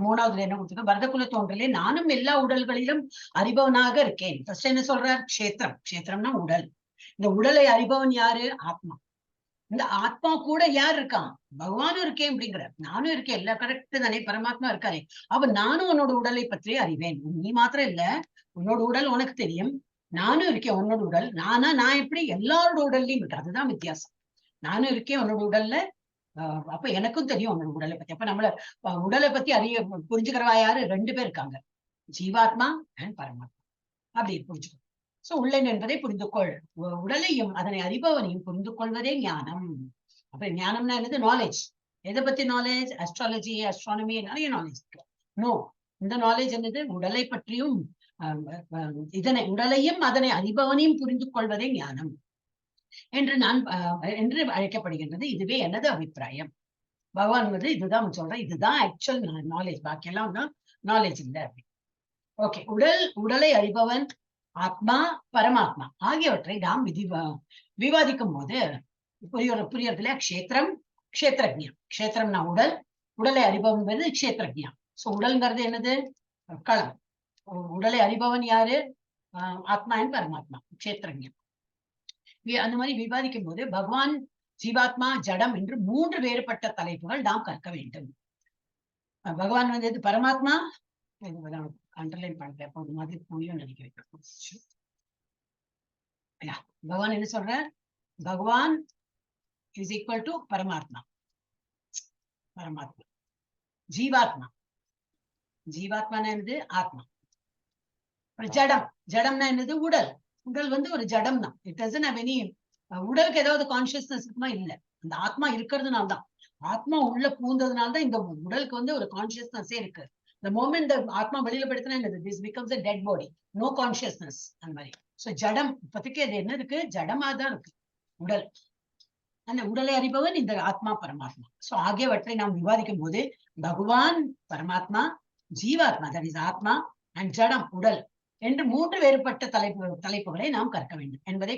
மூணாவதுல என்ன கொடுத்துருக்க? பரதகுல தோன்றலே நானும் எல்லா உடல்களிலும் அறிபவனாக இருக்கேன். ஃபர்ஸ்ட் என்ன சொல்றார்? க்ஷேத்திரம். க்ஷேத்திரம்னா உடல். இந்த உடலை அறிபவன் யாரு? ஆத்மா. இந்த ஆத்மா கூட யார் இருக்கான்? பகவானும் இருக்கேன் அப்படிங்கிற. நானும் இருக்கேன். எல்லா கரெக்ட் தானே? பரமாத்மா இருக்காரே. அப்ப நானும் உன்னோட உடலை பற்றி அறிவேன். நீ மாத்திரம் இல்ல, உன்னோட உடல் உனக்கு தெரியும். நானும் இருக்கேன் உன்னோட உடல். நான் எப்படி எல்லாரோட உடல்லையும் இருக்கு. அதுதான் வித்தியாசம். நானும் இருக்கேன் உன்னோட உடல்ல. அப்ப எனக்கும் தெரியும் உன்னோட உடலை பத்தி. அப்ப நம்மள உடலை பத்தி புரிஞ்சுக்கிறவா யாரு? 2 பேர் இருக்காங்க, ஜீவாத்மா அண்ட் பரமாத்மா. அப்படி புரிஞ்சுக்கோ. சோ உள்ளன் என்பதை புரிந்து கொள். உடலையும் அதனை அறிபவனையும் புரிந்து கொள்வதே ஞானம். அப்ப ஞானம்னா என்னது? நாலேஜ். எதை பத்தி நாலேஜ்? அஸ்ட்ராலஜி, அஸ்ட்ரானமி, நிறைய நாலேஜ் இருக்கு. நோ, இந்த நாலேஜ் என்னது? உடலை பற்றியும் உடலையும் அதனை அறிபவனையும் புரிந்து கொள்வதே ஞானம் என்று அழைக்கப்படுகின்றது. இதுவே எனது அபிப்பிராயம். பகவான் வந்து இதுதான் சொல்றேன், இதுதான் ஆக்சுவல் நாலேஜ். பாக்கி எல்லாம் தான் நாலேஜ் இல்லை. ஓகே, உடலை அறிபவன் ஆத்மா, பரமாத்மா ஆகியவற்றை நாம் விவாதிக்கும் போது புரியறது இல்லையா? க்ஷேத்திரம், க்ஷேத்திரஜ்ஞம். க்ஷேத்திரம்னா உடல், உடலை அறிபவன் க்ஷேத்திரஜ்ஞம். சோ உடல்ங்கிறது என்னது? களம். உடலை அறிபவன் யாரு? ஆத்மா அண்ட் பரமாத்மா, க்ஷேத்திரஜ்ஞம். அந்த மாதிரி விவாதிக்கும் போது பகவான், ஜீவாத்மா, ஜடம் என்று 3 வேறுபட்ட தலைப்புகள் நாம் கற்க வேண்டும். பகவான் வந்து பரமாத்மா, அண்டர்லைன் பண்றேன், அப்போ ஒரு மாதிரி புரியும் நினைக்கிறேன். பகவான் என்ன சொல்ற? பகவான் இஸ் ஈக்குவல் டு பரமாத்மா. பரமாத்மா. ஜீவாத்மா. ஜீவாத்மான என்னது? ஆத்மா. ஜடம். ஜடம்னா என்னது? உடல். உடல் வந்து ஒரு ஜடம் தான். It doesn't have any. உடலுக்கு ஏதாவது கான்சியஸ்னஸ் இருக்குமா? இல்ல. அந்த ஆத்மா இருக்கிறதுனால தான், ஆத்மா உள்ள பூந்ததுனால்தான் இந்த உடலுக்கு வந்து ஒரு கான்சியஸ்னஸே இருக்கு. The moment the ஆத்மா வெளியில படுத்தினா என்னது? This becomes a dead body, no consciousness. அந்த மாதிரி. சோ ஜடம் இப்போதைக்கு அது என்ன இருக்கு? ஜடமா தான் இருக்கு உடல். அந்த உடலை அறிபவன் இந்த ஆத்மா, பரமாத்மா. சோ ஆகியவற்றை நாம் விவாதிக்கும் போது பகவான், பரமாத்மா, ஜீவாத்மா, தட் இஸ் ஆத்மா, அண்ட் ஜடம், உடல் என்று 3 வேறுபட்ட தலைப்புகளை நாம் கற்க வேண்டும் என்பதை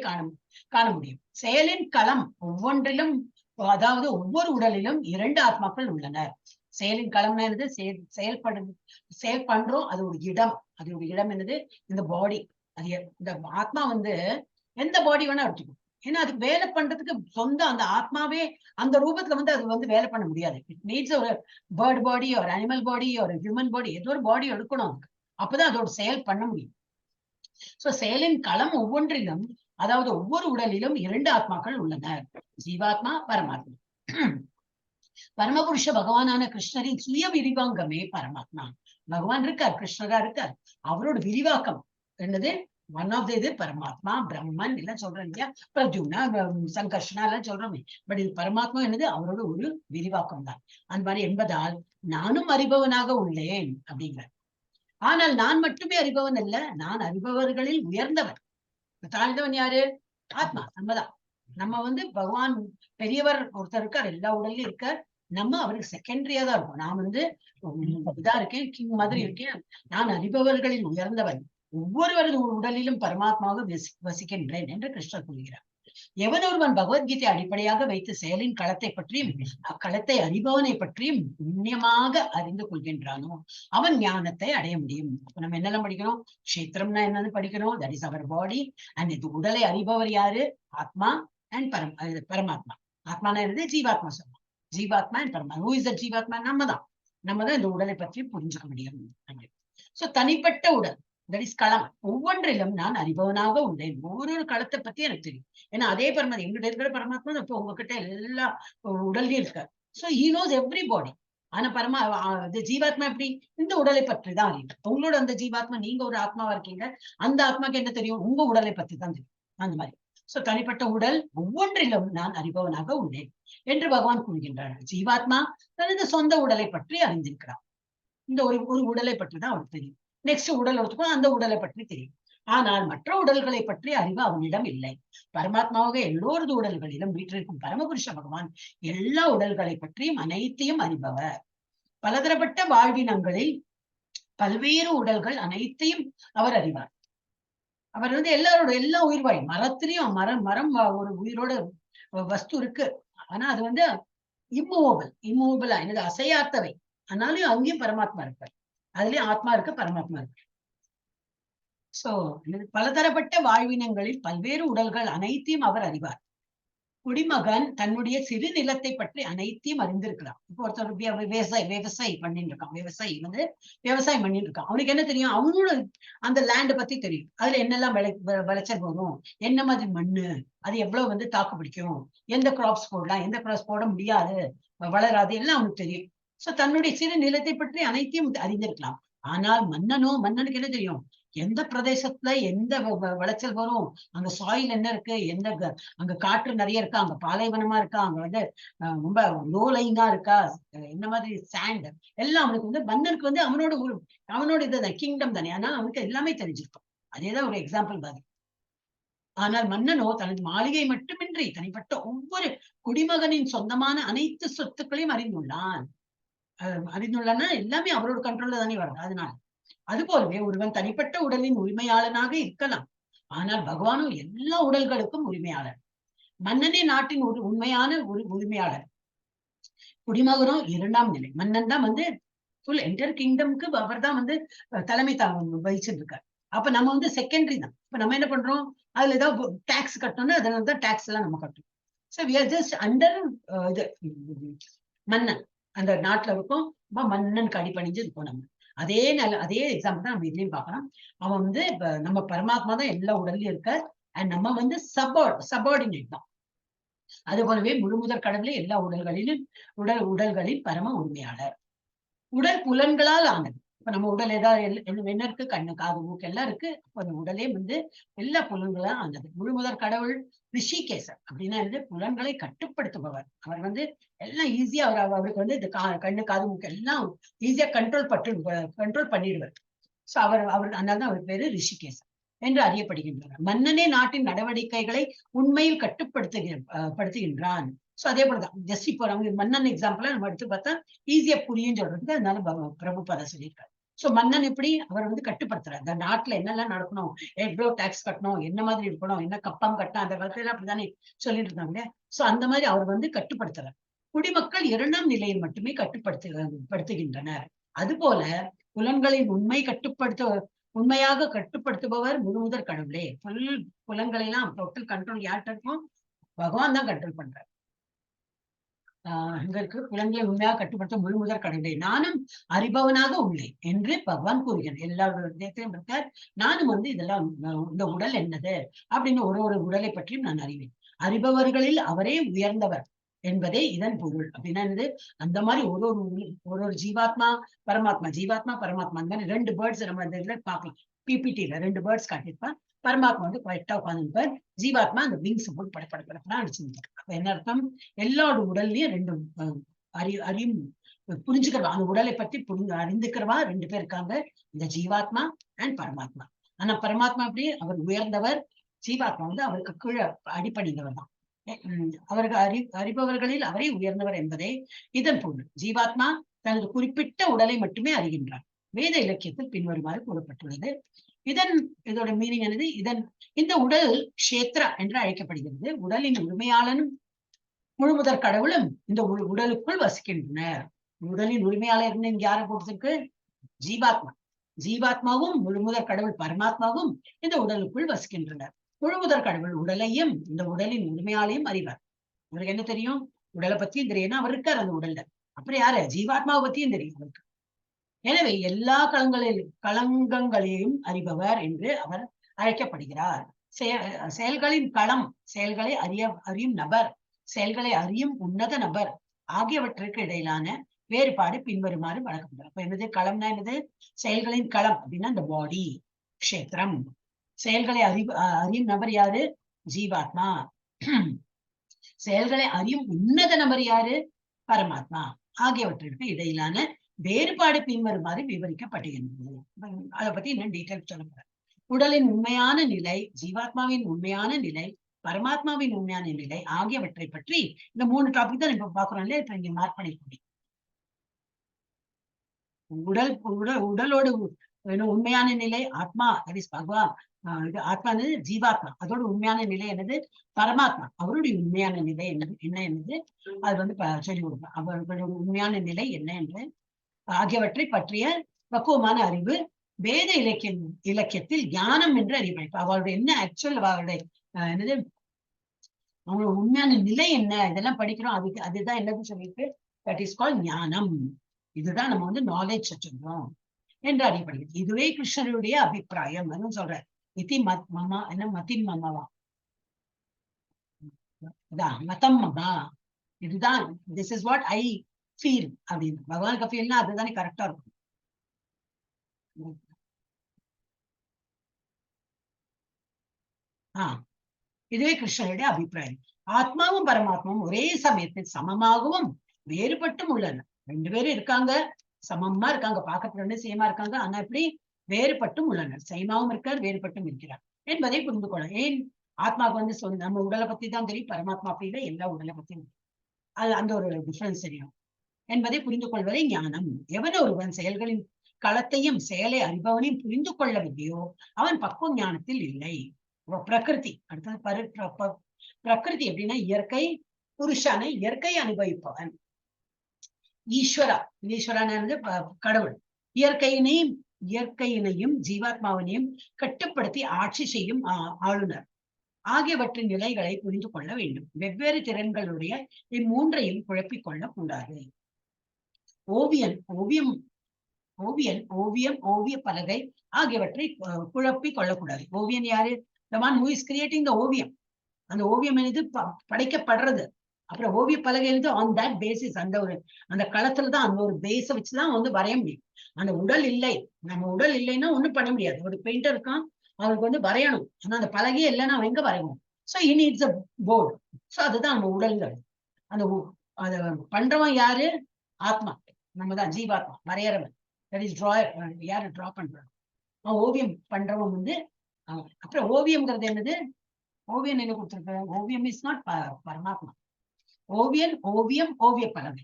காண முடியும். செயலின் களம் ஒவ்வொன்றிலும், அதாவது ஒவ்வொரு உடலிலும் 2 ஆத்மாக்கள் உள்ளனர். செயலின் களம்னா என்னது? செயல் பண்றோம், அது ஒரு இடம். அது ஒரு இடம் என்னது? இந்த பாடி. அது இந்த ஆத்மா வந்து எந்த பாடி வேணா எடுத்துக்கும். ஏன்னா அதுக்கு வேலை பண்றதுக்கு சொந்த அந்த ஆத்மாவே அந்த ரூபத்துல வந்து அது வந்து வேலை பண்ண முடியாது. இட் நீட்ஸ் ஒரு பேர்ட் பாடி, ஒரு அனிமல் பாடி, ஒரு ஹியூமன் பாடி, ஏதோ ஒரு பாடி எடுக்கணும் அதுக்கு. அப்பதான் அதோட செயல் பண்ண முடியும். சோ செயலின் களம் ஒவ்வொன்றிலும், அதாவது ஒவ்வொரு உடலிலும் 2 ஆத்மாக்கள் உள்ளனர், ஜீவாத்மா, பரமாத்மா. பரமபுருஷ பகவானான கிருஷ்ணரின் சுய விரிவாங்கமே பரமாத்மா. பகவான் இருக்கார், கிருஷ்ணரா இருக்கார். அவரோட விரிவாக்கம் என்னது? ஒன் ஆஃப் இது பரமாத்மா, பிரம்மன் எல்லாம் சொல்றோம் இல்லையா? பிரத்யும்னா, சங்கர்ஷனா எல்லாம் சொல்றோமே. பட் இது பரமாத்மா என்னது? அவரோட ஒரு விரிவாக்கம் தான். அந்த மாதிரி என்பதால் நானும் அறிபவனாக உள்ளேன் அப்படிங்கிற. ஆனால் நான் மட்டுமே அறிபவன் அல்ல, நான் அறிபவர்களில் உயர்ந்தவன். தாழ்ந்தவன் யாரு? ஆத்மா, நம்மதான். நம்ம வந்து பகவான் பெரியவர் ஒருத்தர் இருக்கார், எல்லா உடல்லையும் இருக்கார். நம்ம அவருக்கு செகண்டரியா தான் இருக்கும். நான் வந்து இதா இருக்கேன், கிங் மாதிரி இருக்கேன். நான் அறிபவர்களில் உயர்ந்தவன், ஒவ்வொருவரது உடலிலும் பரமாத்மாவாக வசிக்கின்றேன் என்று கிருஷ்ணர் கூறுகிறார். எவன் ஒருவன் பகவத்கீதை அடிப்படையாக வைத்து செயலின் களத்தை பற்றியும் அக்களத்தை அறிபவனை பற்றியும் புண்ணியமாக அறிந்து கொள்கின்றானோ அவன் ஞானத்தை அடைய முடியும். அப்ப நம்ம என்னெல்லாம் படிக்கிறோம்? கஷேத்திரம்னா என்னன்னு படிக்கிறோம். That is our body. And இது உடலை அறிபவர் யாரு? ஆத்மா அண்ட் பரமாத்மா. ஆத்மானா என்னது? ஜீவாத்மா சொல்லலாம். ஜீவாத்மா அண்ட் பரமாத்மா. ஹூ இஸ் த ஜீவாத்மா? நம்ம தான் இந்த உடலை பற்றி புரிஞ்சுக்க முடியும். சோ தனிப்பட்ட உடல், தட் இஸ் களம். ஒவ்வொன்றிலும் நான் அறிபவனாக உள்ளேன். ஒவ்வொரு களத்தை பத்தி எனக்கு தெரியும். ஏன்னா அதே பரமாத்மா எங்கிட்ட இருக்கிற பரமாத்மா இப்ப உங்ககிட்ட எல்லா உடல்லையும் இருக்காரு. So he knows every body. ஆனா ஜீவாத்மா எப்படி? இந்த உடலை பற்றி தான் அறியும். உங்களோட அந்த ஜீவாத்மா, நீங்க ஒரு ஆத்மாவா இருக்கீங்க, அந்த ஆத்மாக்கு என்ன தெரியும்? உங்க உடலை பத்தி தான் தெரியும். அந்த மாதிரி. சோ தனிப்பட்ட உடல், ஒவ்வொன்றிலும் நான் அறிபவனாக உள்ளேன் என்று பகவான் கூறுகின்றார். ஜீவாத்மா தனது சொந்த உடலை பற்றி அறிந்திருக்கிறார். இந்த ஒரு உடலை பற்றி தான் அவருக்கு தெரியும். நெக்ஸ்ட் உடல் ஒருத்துக்கும் அந்த உடலை பற்றி தெரியும். ஆனால் மற்ற உடல்களை பற்றி அறிவு அவனிடம் இல்லை. பரமாத்மாவாக எல்லோரது உடல்களிலும் வீற்றிருக்கும் பரமபுருஷ பகவான் எல்லா உடல்களை பற்றியும் அனைத்தையும் அறிபவர். பலதரப்பட்ட வாழ்வினங்களில் பல்வேறு உடல்கள் அனைத்தையும் அவர் அறிவார். அவர் வந்து எல்லா உயிர்வாய் மரத்திலையும் மரம் ஒரு உயிரோட வஸ்து இருக்கு. ஆனா அது வந்து இம்மூவபிளா என்னது? அசையாத்தவை. ஆனாலும் அங்கேயும் பரமாத்மா இருப்பார். அதுலயும் ஆத்மா இருக்கு, பரமாத்மா இருக்கு. சோ பலதரப்பட்ட வாழ்வினங்களில் பல்வேறு உடல்கள் அனைத்தையும் அவர் அறிவார். குடிமகன் தன்னுடைய சிறு நிலத்தை பற்றி அனைத்தையும் அறிந்திருக்கிறான். இப்போ ஒருத்தர் விவசாயம் பண்ணிட்டு இருக்கான். விவசாயம் பண்ணிட்டு இருக்கான். அவனுக்கு என்ன தெரியும்? அவனோட அந்த லேண்ட் பத்தி தெரியும். அதுல என்னெல்லாம் விளைச்சல் வரும், என்ன மாதிரி மண்ணு, அது எவ்வளவு வந்து தாக்கு பிடிக்கும், எந்த கிராப்ஸ் போடலாம், எந்த கிராப்ஸ் போட முடியாது, வளராது, எல்லாம் அவனுக்கு தெரியும். சோ தன்னுடைய சிறு நிலத்தை பற்றி அனைத்தையும் அறிந்திருக்கலாம். ஆனால் மன்னனுக்கு என்ன தெரியும்? எந்த பிரதேசத்துல எந்த விளைச்சல் வரும், அங்க சாயில் என்ன இருக்கு, அங்க காற்று நிறைய இருக்கா, அங்க பாலைவனமா இருக்கா, அங்க வந்து ரொம்ப லோ லைனா இருக்கா, என்ன மாதிரி சாண்ட், எல்லாம் அவனுக்கு வந்து மன்னனுக்கு வந்து அவனோட இதுதான், கிங்டம் தானே. ஆனா அவனுக்கு எல்லாமே தெரிஞ்சிருக்கும். அதேதான் ஒரு எக்ஸாம்பிள் பாரு. ஆனால் மன்னனோ தனது மாளிகை மட்டுமின்றி தனிப்பட்ட ஒவ்வொரு குடிமகனின் சொந்தமான அனைத்து சொத்துக்களையும் அறிந்துள்ளான். எல்லாமே அவரோட கண்ட்ரோல்ல தானே வருது. அதனால அது போலவே ஒருவன் தனிப்பட்ட உடலின் உரிமையாளனாக இருக்கலாம். ஆனால் பகவானும் எல்லா உடல்களுக்கும் உரிமையாளர். மன்னனே நாட்டின் உண்மையான உரிமையாளர். குடிமகனும் 2ஆம் நிலை. மன்னன் தான் வந்து ஃபுல் என்டையர் கிங்டம்க்கு அவர் தான் வந்து தலைமை வகிச்சுட்டு இருக்காரு. அப்ப நம்ம வந்து செகண்டரி தான். இப்ப நம்ம என்ன பண்றோம்? அதுல ஏதாவது டாக்ஸ் கட்டணும்னா அதனாலதான் டாக்ஸ் எல்லாம் நம்ம கட்டணும். So we are just under இது மன்னன். அந்த நாட்டுல இருக்கும் மன்னனுக்கு அடிபணிஞ்சு இருக்கும் நம்ம. அதே எக்ஸாம்பிள் தான் நம்ம இதுலயும் பார்க்கலாம். அவன் வந்து நம்ம பரமாத்மா தான் எல்லா உடல்லையும் இருக்க. அண்ட் நம்ம வந்து சபார்டினேட் தான். அது போலவே முழுமுதற் கடவுளே எல்லா உடல்களின் பரம உரிமையாளர். உடல் புலன்களால் ஆனது. இப்ப நம்ம உடல் ஏதாவது என்ன இருக்கு? கண்ணு, காது, மூக்கு எல்லாம் இருக்கு. அப்ப அந்த உடலே வந்து எல்லா புலன்களால் ஆனது. முழுமுதற் கடவுள் ரிஷிகேசர் அப்படின்னா வந்து புலன்களை கட்டுப்படுத்துபவர். அவர் வந்து எல்லாம் ஈஸியா அவருக்கு வந்து இந்த கண்ணு, காது, மூக்கு எல்லாம் ஈஸியா கண்ட்ரோல் பண்ணிடுவார். சோ அதனாலதான் அவர் பேரு ரிஷிகேசர் என்று அறியப்படுகின்றனர். மன்னனே நாட்டின் நடவடிக்கைகளை உண்மையில் கட்டுப்படுத்துகின்றான். சோ அதே போலதான் ஜஸ்ட் இப்போ நம்ம மன்னன் எக்ஸாம்பிளா நம்ம எடுத்து பார்த்தா ஈஸியா புரியும் சொல்றதுக்கு அதனால பிரபுபாதா சொல்லியிருக்காரு. சோ மன்னன் எப்படி அவர் வந்து கட்டுப்படுத்துறாரு. அந்த நாட்டுல என்னெல்லாம் நடக்கணும், எவ்வளவு டாக்ஸ் கட்டணும், என்ன மாதிரி இருக்கணும், என்ன கப்பம் கட்டணும், அந்த காலத்துல அப்படிதானே சொல்லிட்டு இருக்காங்க. சோ அந்த மாதிரி அவர் வந்து கட்டுப்படுத்துறாரு. குடிமக்கள் 2ஆம் நிலையில் மட்டுமே கட்டுப்படுத்துகின்றனர். அதுபோல புலன்களின் உண்மையாக கட்டுப்படுத்துபவர் முழுமுதற் கடவுளே. புலன்களை எல்லாம் டோட்டல் கண்ட்ரோல் யார்கிட்ட இருக்கும்? பகவான் தான் கண்ட்ரோல் பண்றாரு. இங்க இருக்கு, புலன்களை உண்மையாக கட்டுப்படுத்த முழுமுதற் கடவுளே நானும் அறிபவனாக உள்ளேன் என்று பகவான் கூறுகிறார். எல்லாருடையும் இருக்கார். நானும் வந்து இதெல்லாம் இந்த உடல் என்னது அப்படின்னு ஒரு உடலை பற்றியும் நான் அறிவேன். அறிபவர்களில் அவரே உயர்ந்தவர் என்பதே இதன் பொருள். அப்படின்னா அந்த மாதிரி ஒரு ஜீவாத்மா பரமாத்மா அந்த மாதிரி 2 பேர்ட்ஸ் நம்ம இந்த இதுல பார்க்கலாம். பிபிடில 2 பேர்ட்ஸ் காட்டியிருப்பான். பரமாத்மா வந்து கரெக்டா உட்காந்துருப்பார். ஜீவாத்மா அந்த விங்ஸ் போட்டு படப்படப்படப்படா அடிச்சுருப்பார். அப்ப என்ன அர்த்தம்? எல்லாரோட உடல்லயும் 2 புரிஞ்சுக்கிறவா, அந்த உடலை பத்தி அறிந்துக்கிறவா 2 பேர் இருக்காங்க. இந்த ஜீவாத்மா அண்ட் பரமாத்மா. ஆனா பரமாத்மா எப்படி? அவர் உயர்ந்தவர். ஜீவாத்மா வந்து அவருக்கு கீழே அடிப்பணிந்தவர் தான். அவர்கள் அறிபவர்களில் அவரை உயர்ந்தவர் என்பதே இதன் பொருள். ஜீவாத்மா தனது குறிப்பிட்ட உடலை மட்டுமே அறிகின்றார். வேத இலக்கியத்தில் பின்வருமாறு கூறப்பட்டுள்ளது. இதோட மீனிங் என்னது? இந்த உடல் க்ஷேத்ரா என்று அழைக்கப்படுகிறது. உடலின் உரிமையாளனும் முழுமுதற் கடவுளும் இந்த உடலுக்குள் வசிக்கின்றனர். உடலின் உரிமையாளர் இங்க யாரை கொடுத்திருக்கு? ஜீவாத்மா. ஜீவாத்மாவும் முழுமுதற் கடவுள் பரமாத்மாவும் இந்த உடலுக்குள் வசிக்கின்றனர். முழுமுதற் கடவுள் உடலையும் இந்த உடலின் உரிமையாளையும் அறிவார். அவருக்கு என்ன தெரியும்? உடலை பத்தியும் தெரியும், அவர் இருக்கார் அந்த உடல்ல. அப்புறம் யாரு? ஜீவாத்மாவை பத்தியும் தெரியும் அவருக்கு. எனவே எல்லா களங்கங்களையும் அறிபவர் என்று அவர் அழைக்கப்படுகிறார். செயல்களின் களம், செயல்களை அறியும் நபர், செயல்களை அறியும் உன்னத நபர் ஆகியவற்றிற்கு இடையிலான வேறுபாடு பின்வருமாறு வழங்கப்படுகிறது. அப்ப என்னது களம்னா? என்னது? செயல்களின் களம் அப்படின்னா இந்த பாடி க்ஷேத்திரம். செயல்களை அறியும் நபர் யாரு? ஜீவாத்மா. செயல்களை அறியும் உன்னத நபர் யாரு? பரமாத்மா. ஆகியவற்றிற்கு இடையிலான வேறுபாடு பின்வருமாறு விவரிக்கப்படுகின்றது. அதை பத்தி இன்னும் டீட்டெயில் சொல்ல. உடலின் உண்மையான நிலை, ஜீவாத்மாவின் உண்மையான நிலை, பரமாத்மாவின் உண்மையான நிலை ஆகியவற்றை பற்றி இந்த 3 டாபிக் தான் இப்ப பாக்குறோம் இல்லையா? இப்ப இங்க மார்க் பண்ணிருக்கோம். உடலோடு உண்மையான நிலை ஆத்மா, தட் இஸ் பகவான். இது ஆத்மா என்னது? ஜீவாத்மா. அதோட உண்மையான நிலை என்னது? பரமாத்மா. அவருடைய உண்மையான நிலை என்ன என்னது அது வந்து சொல்லிக் கொடுப்பேன். அவர்களுடைய உண்மையான நிலை என்ன என்று ஆகியவற்றை பற்றிய பக்குவமான அறிவு வேத இலக்கியத்தில் ஞானம் என்று அறியப்படும். அவருடைய என்ன ஆக்சுவல், அவருடைய என்னது அவங்களோட உண்மையான நிலை என்ன, இதெல்லாம் படிக்கிறோம். அதுதான் என்னது சொல்லிட்டு தட் இஸ் கால் ஞானம். இதுதான் நம்ம வந்து நாலேஜ் சொல்றோம் என்று அறியப்படுகிறது. இதுவே கிருஷ்ணருடைய அபிப்பிராயம் சொல்ற. மமா என்ன மதிம் மமாவா, மதம் மமா, இதுதான் this is what I feel அப்படின்னு பகவானுக்கு ஃபீல்னா அதுதானே கரெக்டா இருக்கும். இதுவே கிருஷ்ணருடைய அபிப்பிராயம். ஆத்மாவும் பரமாத்மாவும் ஒரே சமயத்தில் சமமாகவும் வேறுபட்டும் உள்ளனர். 2 பேரும் இருக்காங்க, சமமா இருக்காங்க, பார்க்கறது 2 சேமா இருக்காங்க. ஆனா எப்படி வேறுபட்டும் உள்ளனர். சேமாவும் இருக்கார், வேறுபட்டும் இருக்கிறார் என்பதை புரிந்து கொள்ள. ஏன் ஆத்மாவுக்கு வந்து நம்ம உடலை பத்தி தான் தெரியும், பரமாத்மா அப்படி இல்லை, எல்லா உடலை பத்தியும் அது அந்த ஒரு டிஃபரன்ஸ் தெரியும் என்பதை புரிந்து கொள்வதே ஞானம். எவன் ஒருவன் செயல்களின் களத்தையும் செயலை அறிபவனையும் புரிந்து கொள்ளவில்லையோ அவன் பக்குவ ஞானத்தில் இல்லை. பிரகிருதி அடுத்தது பிரகிருதி எப்படின்னா இயற்கை, புருஷனை இயற்கை அனுபவிப்பவன். ஈஸ்வரானது கடவுள். இயற்கையினையும் ஜீவாத்மாவினையும் கட்டுப்படுத்தி ஆட்சி செய்யும் ஆளுநர் ஆகியவற்றின் நிலைகளை புரிந்து கொள்ள வேண்டும். வெவ்வேறு திறன்களுடைய இம்மூன்றையும் குழப்பிக் கொள்ளக் கூடாது. ஓவிய பலகை ஆகியவற்றை குழப்பிக் கொள்ளக்கூடாது. ஓவியன் யாரு? the one who is creating the ஓவியம். அந்த ஓவியம் என்னது? படைக்கப்படுறது. அப்புறம் ஓவிய பலகை எழுது ஆன் தட் பேசிஸ். அந்த களத்துலதான் அந்த ஒரு பேஸை வச்சுதான் வந்து வரைய முடியும். அந்த உடல் இல்லை, நம்ம உடல் இல்லைன்னா ஒண்ணும் பண்ண முடியாது. ஒரு பெயிண்டர் இருக்கான், அவருக்கு வந்து வரையணும். ஆனா அந்த பலகையே இல்லைன்னா அவன் எங்க வரையணும்? So he needs a board. So அதுதான் நம்ம உடல்கள். அத பண்றவன் யாரு? ஆத்மா, நம்ம தான் ஜீவாத்மா. வரையறவன் தட் இஸ் டிராயர். யாரு டிரா பண்றான்? ஓவியம் பண்றவன் வந்து அப்புறம் ஓவியம்ங்கிறது என்னது? ஓவியம் என்ன கொடுத்திருக்க? ஓவியம் இஸ் நாட் பரமாத்மா. ஓவியம் ஓவிய பலகை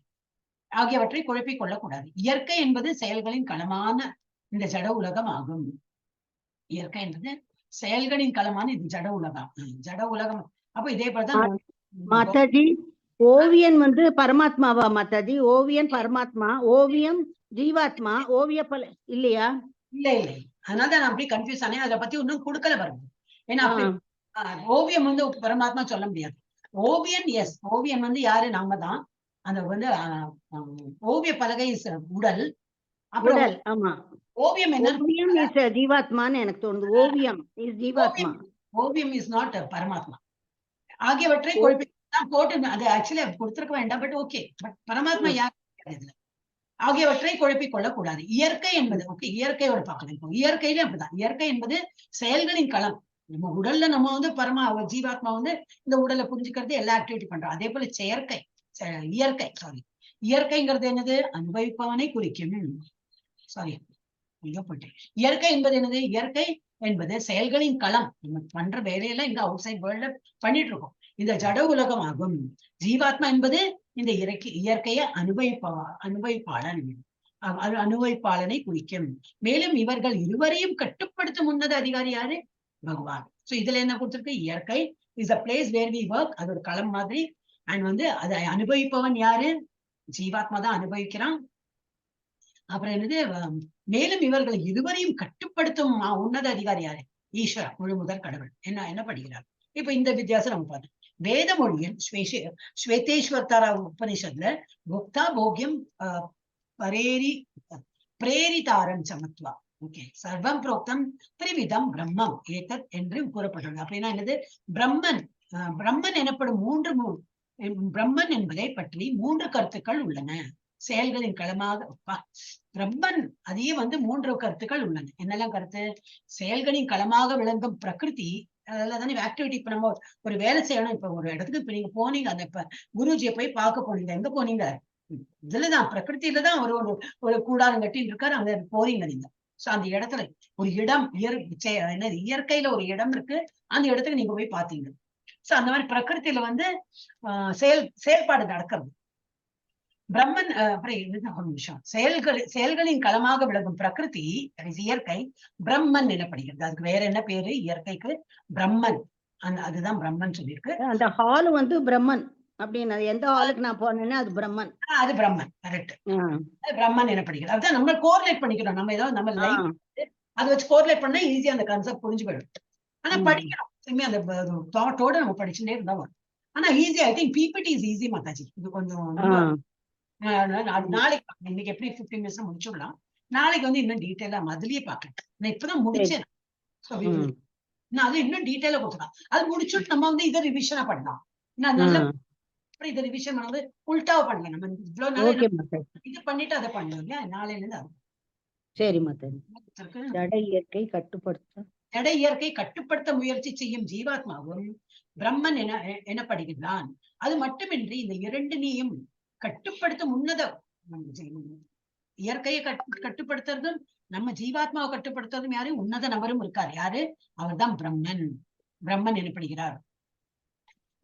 ஆகியவற்றை குழப்பிக் கொள்ளக்கூடாது. இயற்கை என்பது செயல்களின் களமான இந்த ஜட உலகம் ஆகும். இயற்கை என்பது செயல்களின் களமான இது ஜட உலகம். அப்ப இதே போலதான் மாதாஜி ஓவியன் வந்து பரமாத்மாவா மாதாஜி? ஓவியன் பரமாத்மா, ஓவியம் ஜீவாத்மா, ஓவிய பல இல்லையா? இல்லை. அதனாலதான் நான் அப்படி கன்ஃபியூஸ் ஆனேன். அதை பத்தி இன்னும் கொடுக்கல பாருங்க. ஏன்னா ஓவியம் வந்து பரமாத்மா சொல்ல முடியாது. ஓவியன் வந்து யாரு? நாம தான். அந்த வந்து ஓவிய பலகை உடல். உடல். ஆமா. ஓவியம் என்ன? ஜீவாத்மான்னு எனக்கு தோணுது. ஓவியம் இஸ் ஜீவாத்மா. ஓவியம் இஸ் நாட் பரமாத்மா. ஆகியவற்றை போட்டு அது ஆக்சுவலி கொடுத்திருக்க வேண்டாம். But okay. பட் பரமாத்மா யார்? ஆகியவற்றை குழப்பிக் கொள்ளக்கூடாது. இயற்கை என்பது இயற்கையோட பார்க்கலாம். இப்போ இயற்கையில அப்படிதான். இயற்கை என்பது செயல்களின் களம். நம்ம உடல்ல நம்ம வந்து ஜீவாத்மா வந்து இந்த உடலை புரிஞ்சுக்கிறது, எல்லா ஆக்டிவிட்டி பண்றோம். அதே போல இயற்கைங்கிறது என்னது? அனுபவிப்பவனை குறிக்கும். ஐயோ போயிட்டு. இயற்கை என்பது என்னது? இயற்கை என்பது செயல்களின் களம். நம்ம பண்ற வேலையெல்லாம் இங்க அவுட் சைட் வேர்ல்ட்ல பண்ணிட்டு இருக்கோம். இந்த ஜட உலகம் ஆகும். ஜீவாத்மா என்பது இந்த இயற்கையை அனுபவிப்பாளன், அனுபவிப்பாளனை குறிக்கும். மேலும் இவர்கள் இருவரையும் கட்டுப்படுத்தும் உன்னத அதிகாரி யாரு? பகவான். சோ இதுல என்ன கொடுத்திருக்கு? இயற்கை is a place where we work, அது ஒரு களம் மாதிரி. அண்ட் அதை அனுபவிப்பவன் யாரு? ஜீவாத்மா தான் அனுபவிக்கிறான். அப்புறம் என்னது? மேலும் இவர்கள் இருவரையும் கட்டுப்படுத்தும் உன்னத அதிகாரி யாரு? ஈஸ்வர, முழு முதற் கடவுள். என்ன படிக்கிறார்? இப்ப இந்த வித்தியாசம் நம்ம பார்த்தோம். வேத மொழியில் ஸ்வேதேஸ்வர்தாரா உபனிஷத்துல புக்தா போக்கியம் பிரேரிதாரம் சமத்வா. ஓகே, சர்வம் புரோக்தம் திரிவிதம் பிரம்மம் ஏதத் என்று கூறப்பட்டுள்ளது. அப்படின்னா என்னது? பிரம்மன் எனப்படும் பிரம்மன் என்பதை பற்றி 3 கருத்துக்கள் உள்ளன. செயல்களின் களமாக பிரம்மன், அதையே 3 கருத்துக்கள் உள்ளன. என்னெல்லாம் கருத்து? செயல்களின் களமாக விளங்கும் பிரகிருதி, அதுலதானே ஆக்டிவிட்டி. இப்ப நம்ம ஒரு வேலை செய்யணும். இப்ப ஒரு இடத்துக்கு இப்ப நீங்க போனீங்க, அந்த இப்ப குருஜியை போய் பார்க்க போனீங்க, எங்க போனீங்க? இதுலதான் பிரகிருத்திலதான் ஒரு கூடாரம் கட்டின்னு இருக்காரு, அங்க போறீங்க நீங்க. சோ அந்த இடத்துல ஒரு இடம், இயற்கையில ஒரு இடம் இருக்கு, அந்த இடத்துக்கு நீங்க போய் பாத்தீங்க. சோ அந்த மாதிரி பிரகிருத்தில செயல்பாடு நடக்கிறது. பிரம்மன் ஒரு நிமிஷம். செயல்களின் களமாக விளங்கும் பிரகிருதி, இயற்கை பிரம்மன் எனப்படுகிறது. அதுக்கு வேற என்ன பேரு? இயற்கைக்கு பிரம்மன். அதுதான் பிரம்மன் சொல்லியிருக்கு. அந்த ஹால் பிரம்மன் அப்படின்னு, எந்த ஹாலுக்கு நான் போனேன்னா அது பிரம்மன். அது பிரம்மன், கரெக்ட். அது பிரம்மன் எனப்படுகிறது. அதுதான் நம்ம கோரிலேட் பண்ணிக்கிறோம். நம்ம ஏதோ நம்ம லைஃப் அதை வச்சு கோரிலேட் பண்ணா ஈஸியா அந்த கான்செப்ட் புரிஞ்சு போயிடும். ஆனா படிக்கிறோம் அந்த தாட்டோட நம்ம படிச்சுட்டே இருந்தா வரும். ஆனா easy. I think PPT is easy mataji. இது கொஞ்சம் நாளைக்கு இன்னைக்கு எப்படி 15 மினிட்ஸ் முடிச்சுடலாம். நாளைக்கு இன்னும் டீட்டெயிலா அதுலயே பாக்கலாம். நான் இப்பதான் முடிச்சேன். அது இன்னும் டீட்டெயிலா கொடுத்துக்கலாம். அது முடிச்சுட்டு நம்ம இதை ரிவிஷனா பண்ணலாம். இதை ரிவிஷன் பண்ணது உல்டாவா பண்ணலாம். நம்ம இவ்வளவு நாள் இது பண்ணிட்டு அதை பண்ணலாம் இல்லையா? நாளையில இருந்து அது. சரி மாதாஜி. ஜட இயற்கை கட்டுப்படுத்த முயற்சி செய்யும் ஜீவாத்மாவும் பிரம்மன் எனப்படுகிறான். அது மட்டுமின்றி இந்த இரண்டினையும் கட்டுப்படுத்தும் உன்னத இயற்கையை கட்டுப்படுத்துறதும் நம்ம ஜீவாத்மாவை கட்டுப்படுத்துறதும் யாரு? உன்னத நபரும் இருக்காரு. யாரு? அவர் தான் பிரம்மன் எனப்படுகிறார்.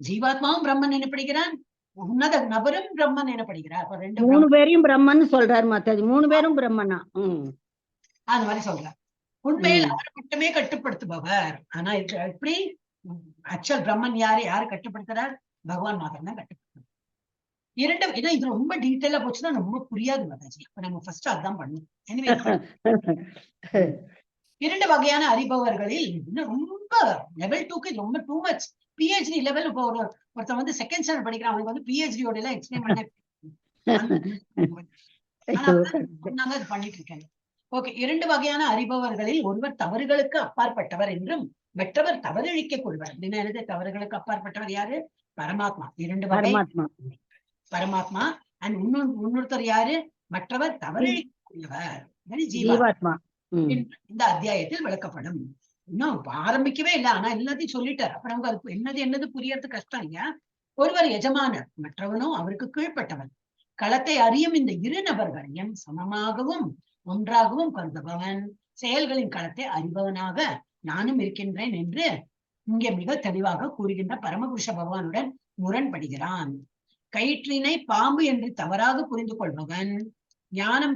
ஜீவாத்மாவும் பிரம்மன் எனப்படுகிறான், உன்னத நபரும் பிரம்மன் எனப்படுகிறார். 3 பேரையும் பிரம்மன் சொல்றாரு மாதாஜி. 3 பேரும் பிரம்மனா? அது மாதிரி சொல்றார். உண்மையில் அவர் மட்டுமே கட்டுப்படுத்துபவர். ஆனா எப்படி ஆக்சுவல் பிரம்மன் யாரு கட்டுப்படுத்துறார்? பகவான் மாத்திரம் தான் கட்டுப்படுத்துறார். ஏன்னா இது ரொம்ப டீட்டெயிலா போச்சுன்னா ரொம்ப புரியாது மாதாஜி. அப்ப நம்ம ஃபர்ஸ்ட் அதான் பண்ணணும். எனவே 2 வகையான அறிபவர்களில் ரொம்ப லெவல் 2க்கு ரொம்ப டூ மச். PhD level. இப்போ ஒருத்தன் செகண்ட் ஸ்டாண்டர்ட் படிக்கிறான், அவனுக்கு பிஹெச்டியோட எல்லாம் எக்ஸ்பிளைன் பண்ண பண்ணிட்டு இருக்கேன். ஓகே, 2 வகையான அறிபவர்களில் ஒருவர் தவறுகளுக்கு அப்பாற்பட்டவர் என்றும் மற்றவர் தவறிழிக்க கொள்வார். அப்படின்னா என்னது? தவறுகளுக்கு அப்பாற்பட்டவர் யாரு? பரமாத்மா. 2 வகை பரமாத்மா. அண்ட் இன்னொருத்தர் யாரு? மற்றவர் தவறிழிக்கக்கூடியவர் ஜீவாத்மா. இந்த அத்தியாயத்தில் விளக்கப்படும். இன்னும் ஆரம்பிக்கவே இல்லை, ஆனா எல்லாத்தையும் சொல்லிட்டார். அப்ப நமக்கு அது என்னது புரியறது கஷ்டம் இல்லையா? ஒருவர் எஜமானர், மற்றவனும் அவருக்கு கீழ்ப்பட்டவன். களத்தை அறியும் இந்த 2 நபர்களையும் சமமாகவும் ஒன்றாகவும் கருதுபவன் செயல்களின் களத்தை அறிபவனாக நானும் இருக்கின்றேன் என்று இங்கே மிக தெளிவாக கூறுகின்ற பரமபுருஷ பகவானுடன் முரண்படுகிறான். கயிற்றினை பாம்பு என்று தவறாக புரிந்து கொள்பவன் ஞானம்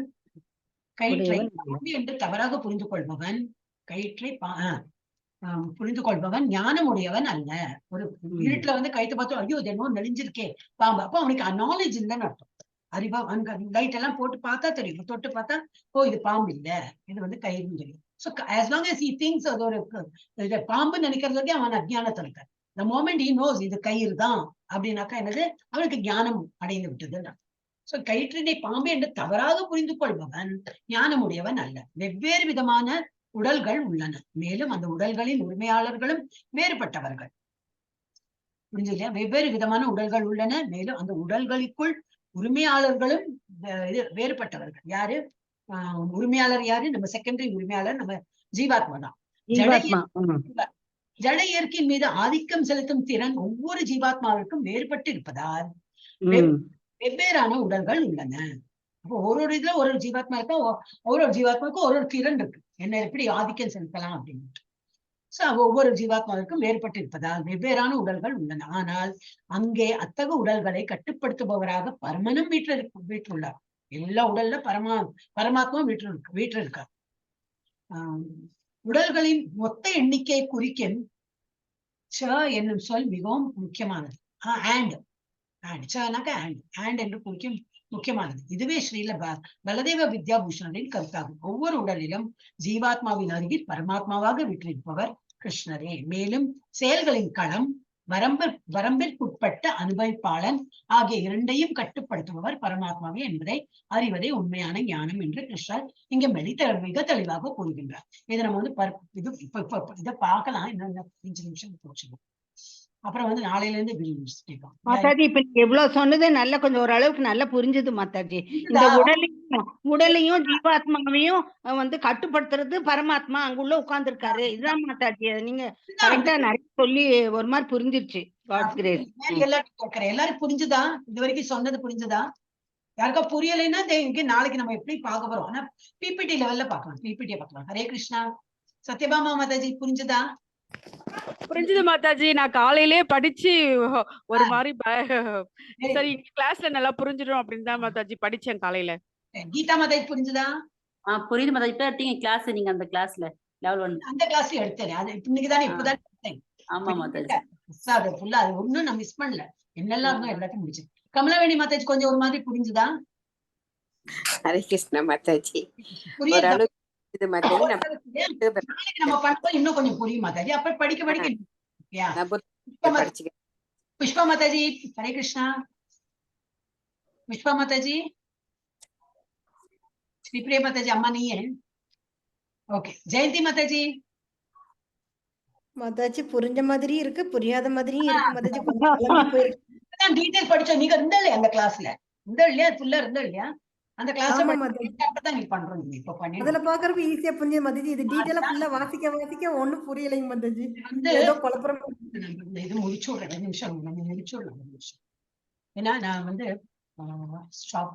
கயிற்றை பாம்பு என்று தவறாக புரிந்து கொள்பவன் புரிந்து கொள்பவன் ஞானமுடையவன் அல்ல. ஒரு இருட்டுல கயிற்று பார்த்தோம், ஐயோ என்னோ நெளிஞ்சிருக்கே பாம்பு, அப்போ அவனுக்கு நாலேஜ் இல்லைன்னு அர்த்தம். அறிவா லைட் எல்லாம் போட்டு பார்த்தா தெரியும், தொட்டு பார்த்தா ஓ இது பாம்பு இல்ல, இது கயிறுன்னு தெரியும். So as long as he thinks அது ஒரு பாம்பு நினைக்கிறதுக்கே அவன் அஜ்ஞானத்துல இருக்க. The moment he knows இது கயிறு தான் அப்படின்னாக்கா என்னது? அவனுக்கு ஞானம் அடைந்து விட்டது. சோ கயிற்றினை பாம்பு என்று தவறாக புரிந்து கொள்பவன் ஞானமுடையவன் அல்ல. வெவ்வேறு விதமான உடல்கள் உள்ளன, மேலும் அந்த உடல்களின் உரிமையாளர்களும் வேறுபட்டவர்கள். புரிஞ்சு இல்லையா? வெவ்வேறு விதமான உடல்கள் உள்ளன, மேலும் அந்த உடல்களுக்குள் உரிமையாளர்களும் வேறுபட்டவர்கள். யாரு உரிமையாளர்? யாரு? நம்ம செகண்டரி உரிமையாளர் நம்ம ஜீவாத்மா தான். ஜட இயற்கையின் மீது ஆதிக்கம் செலுத்தும் திறன் ஒவ்வொரு ஜீவாத்மாவிற்கும் வேறுபட்டு இருப்பதால் வெவ்வேறான உடல்கள் உள்ளன. அப்போ ஒரு இதுல ஒரு ஜீவாத்மா இருக்கா, ஒரு ஜீவாத்மாவுக்கும் ஒரு திறன் இருக்கு, என்ன எப்படி ஆதிக்கம் செலுத்தலாம் அப்படின்னு. ஒவ்வொரு ஜீவாத்மாவிற்கும் வேறுபட்டு இருப்பதால் வெவ்வேறான உடல்கள் உள்ளன. ஆனால் அங்கே அத்தகு உடல்களை கட்டுப்படுத்துபவராக பரமனும் வீற்றுள்ளார். எல்லா உடல்ல பரமாத்மா வீற்றிருக்கார். உடல்களின் மொத்த எண்ணிக்கை குறிக்கும் என்னும் சொல் மிகவும் முக்கியமானது. என்று குறிக்கும் முக்கியமானது. இதுவே ஸ்ரீல பலதேவ வித்யாபூஷணரின் கருத்தாகும். ஒவ்வொரு உடலிலும் ஜீவாத்மாவின் அருகில் பரமாத்மாவாக விற்றிருப்பவர் கிருஷ்ணரே. மேலும் செயல்களின் களம், வரம்பிற்குட்பட்ட அனுபவிப்பாளன் ஆகிய இரண்டையும் கட்டுப்படுத்துபவர் பரமாத்மாவே என்பதை அறிவதே உண்மையான ஞானம் என்று கிருஷ்ணர் இங்க மிக தெளிவாக கூறுகின்றார். இதை நம்ம இதை பார்க்கலாம். இன்னும் 5 நிமிஷம் போச்சு. அப்புறம் நாளையில இருந்து மாதாஜி இப்ப நீங்க எவ்வளவு சொன்னது நல்ல கொஞ்சம் ஓரளவுக்கு நல்லா புரிஞ்சுது மாதாஜி. இந்த உடலையும் ஜீவாத்மாவையும் கட்டுப்படுத்துறது பரமாத்மா அங்குள்ள உட்கார்ந்து இருக்காரு. இதுதான் மாதாஜி. நீங்க கரெக்டா நிறைய சொல்லி ஒரு மாதிரி புரிஞ்சிருச்சு. எல்லாரும் புரிஞ்சுதா? இது வரைக்கும் சொன்னது புரிஞ்சுதா? யாருக்கா புரியலைன்னா நாளைக்கு நம்ம எப்படி பார்க்க போறோம்? ஆனா பிபிடி லெவல்ல பார்க்கலாம். பிபிடியை பார்க்கலாம். ஹரே கிருஷ்ணா. சத்யபாமா மாதாஜி புரிஞ்சுதா? புரிஞ்சுது மாதாஜி. நான் காலையிலேயே படிச்சு ஒரு மாதிரி சரி கிளாஸ்ல நல்லா புரிஞ்சிடும் அப்படின்னு தான் மாதாஜி படிச்சேன் காலையில. கீதா மாதாஜி புரிஞ்சுதா? புரியுது மாதாஜி. இப்ப எடுத்தீங்க கிளாஸ் நீங்க அந்த கிளாஸ்ல லெவல் 1 அந்த கிளாஸ்ல எடுத்தேன். அது இன்னைக்குதானே இப்பதான் எடுத்தேன். ஆமா மாதாஜி. அது ஃபுல்லா அது ஒண்ணும் நான் மிஸ் பண்ணல. என்னெல்லாம் இருக்கும் எல்லாத்தையும் முடிச்சேன். கமலவேணி மாதாஜி கொஞ்சம் ஒரு மாதிரி புரிஞ்சுதா? ஹரே கிருஷ்ணா மாதாஜி. புரியுது நம்ம பண்றோம். இன்னும் கொஞ்சம் புரியும் மாதாஜி. அப்ப படிக்க புஷ்பா மாதாஜி. ஹரே கிருஷ்ணா. புஷ்பா மாதாஜி, ஸ்ரீபிரியா மாதாஜி அம்மா நீயே. ஓகே. ஜெயந்தி மாதாஜி. மாதாஜி புரிஞ்ச மாதிரி இருக்கு, புரியாத மாதிரியும் இருக்கு மாதாஜி. டீடைல் படிச்சோம். நீங்க இருந்த இல்லையா அந்த கிளாஸ்ல? இருந்த இல்லையா? ஃபுல்லா இருந்த இல்லையா அந்த கிளாஸ்ல? தான் நீ பண்றோம். இப்ப பண்ணி அதுல பாக்குறப்ப ஈஸியா புரிஞ்சது மாதாஜி. இது டீடைலா ஃபுல்லா வாசிக்க ஒண்ணும் புரியலைங்க மாதாஜி. ஏதோ குழப்பம். இது முடிச்சு விடுறேன். 2 நிமிஷம் நம்ம முடிச்சு விடலாம். ஏன்னா நான் ஸ்டாப்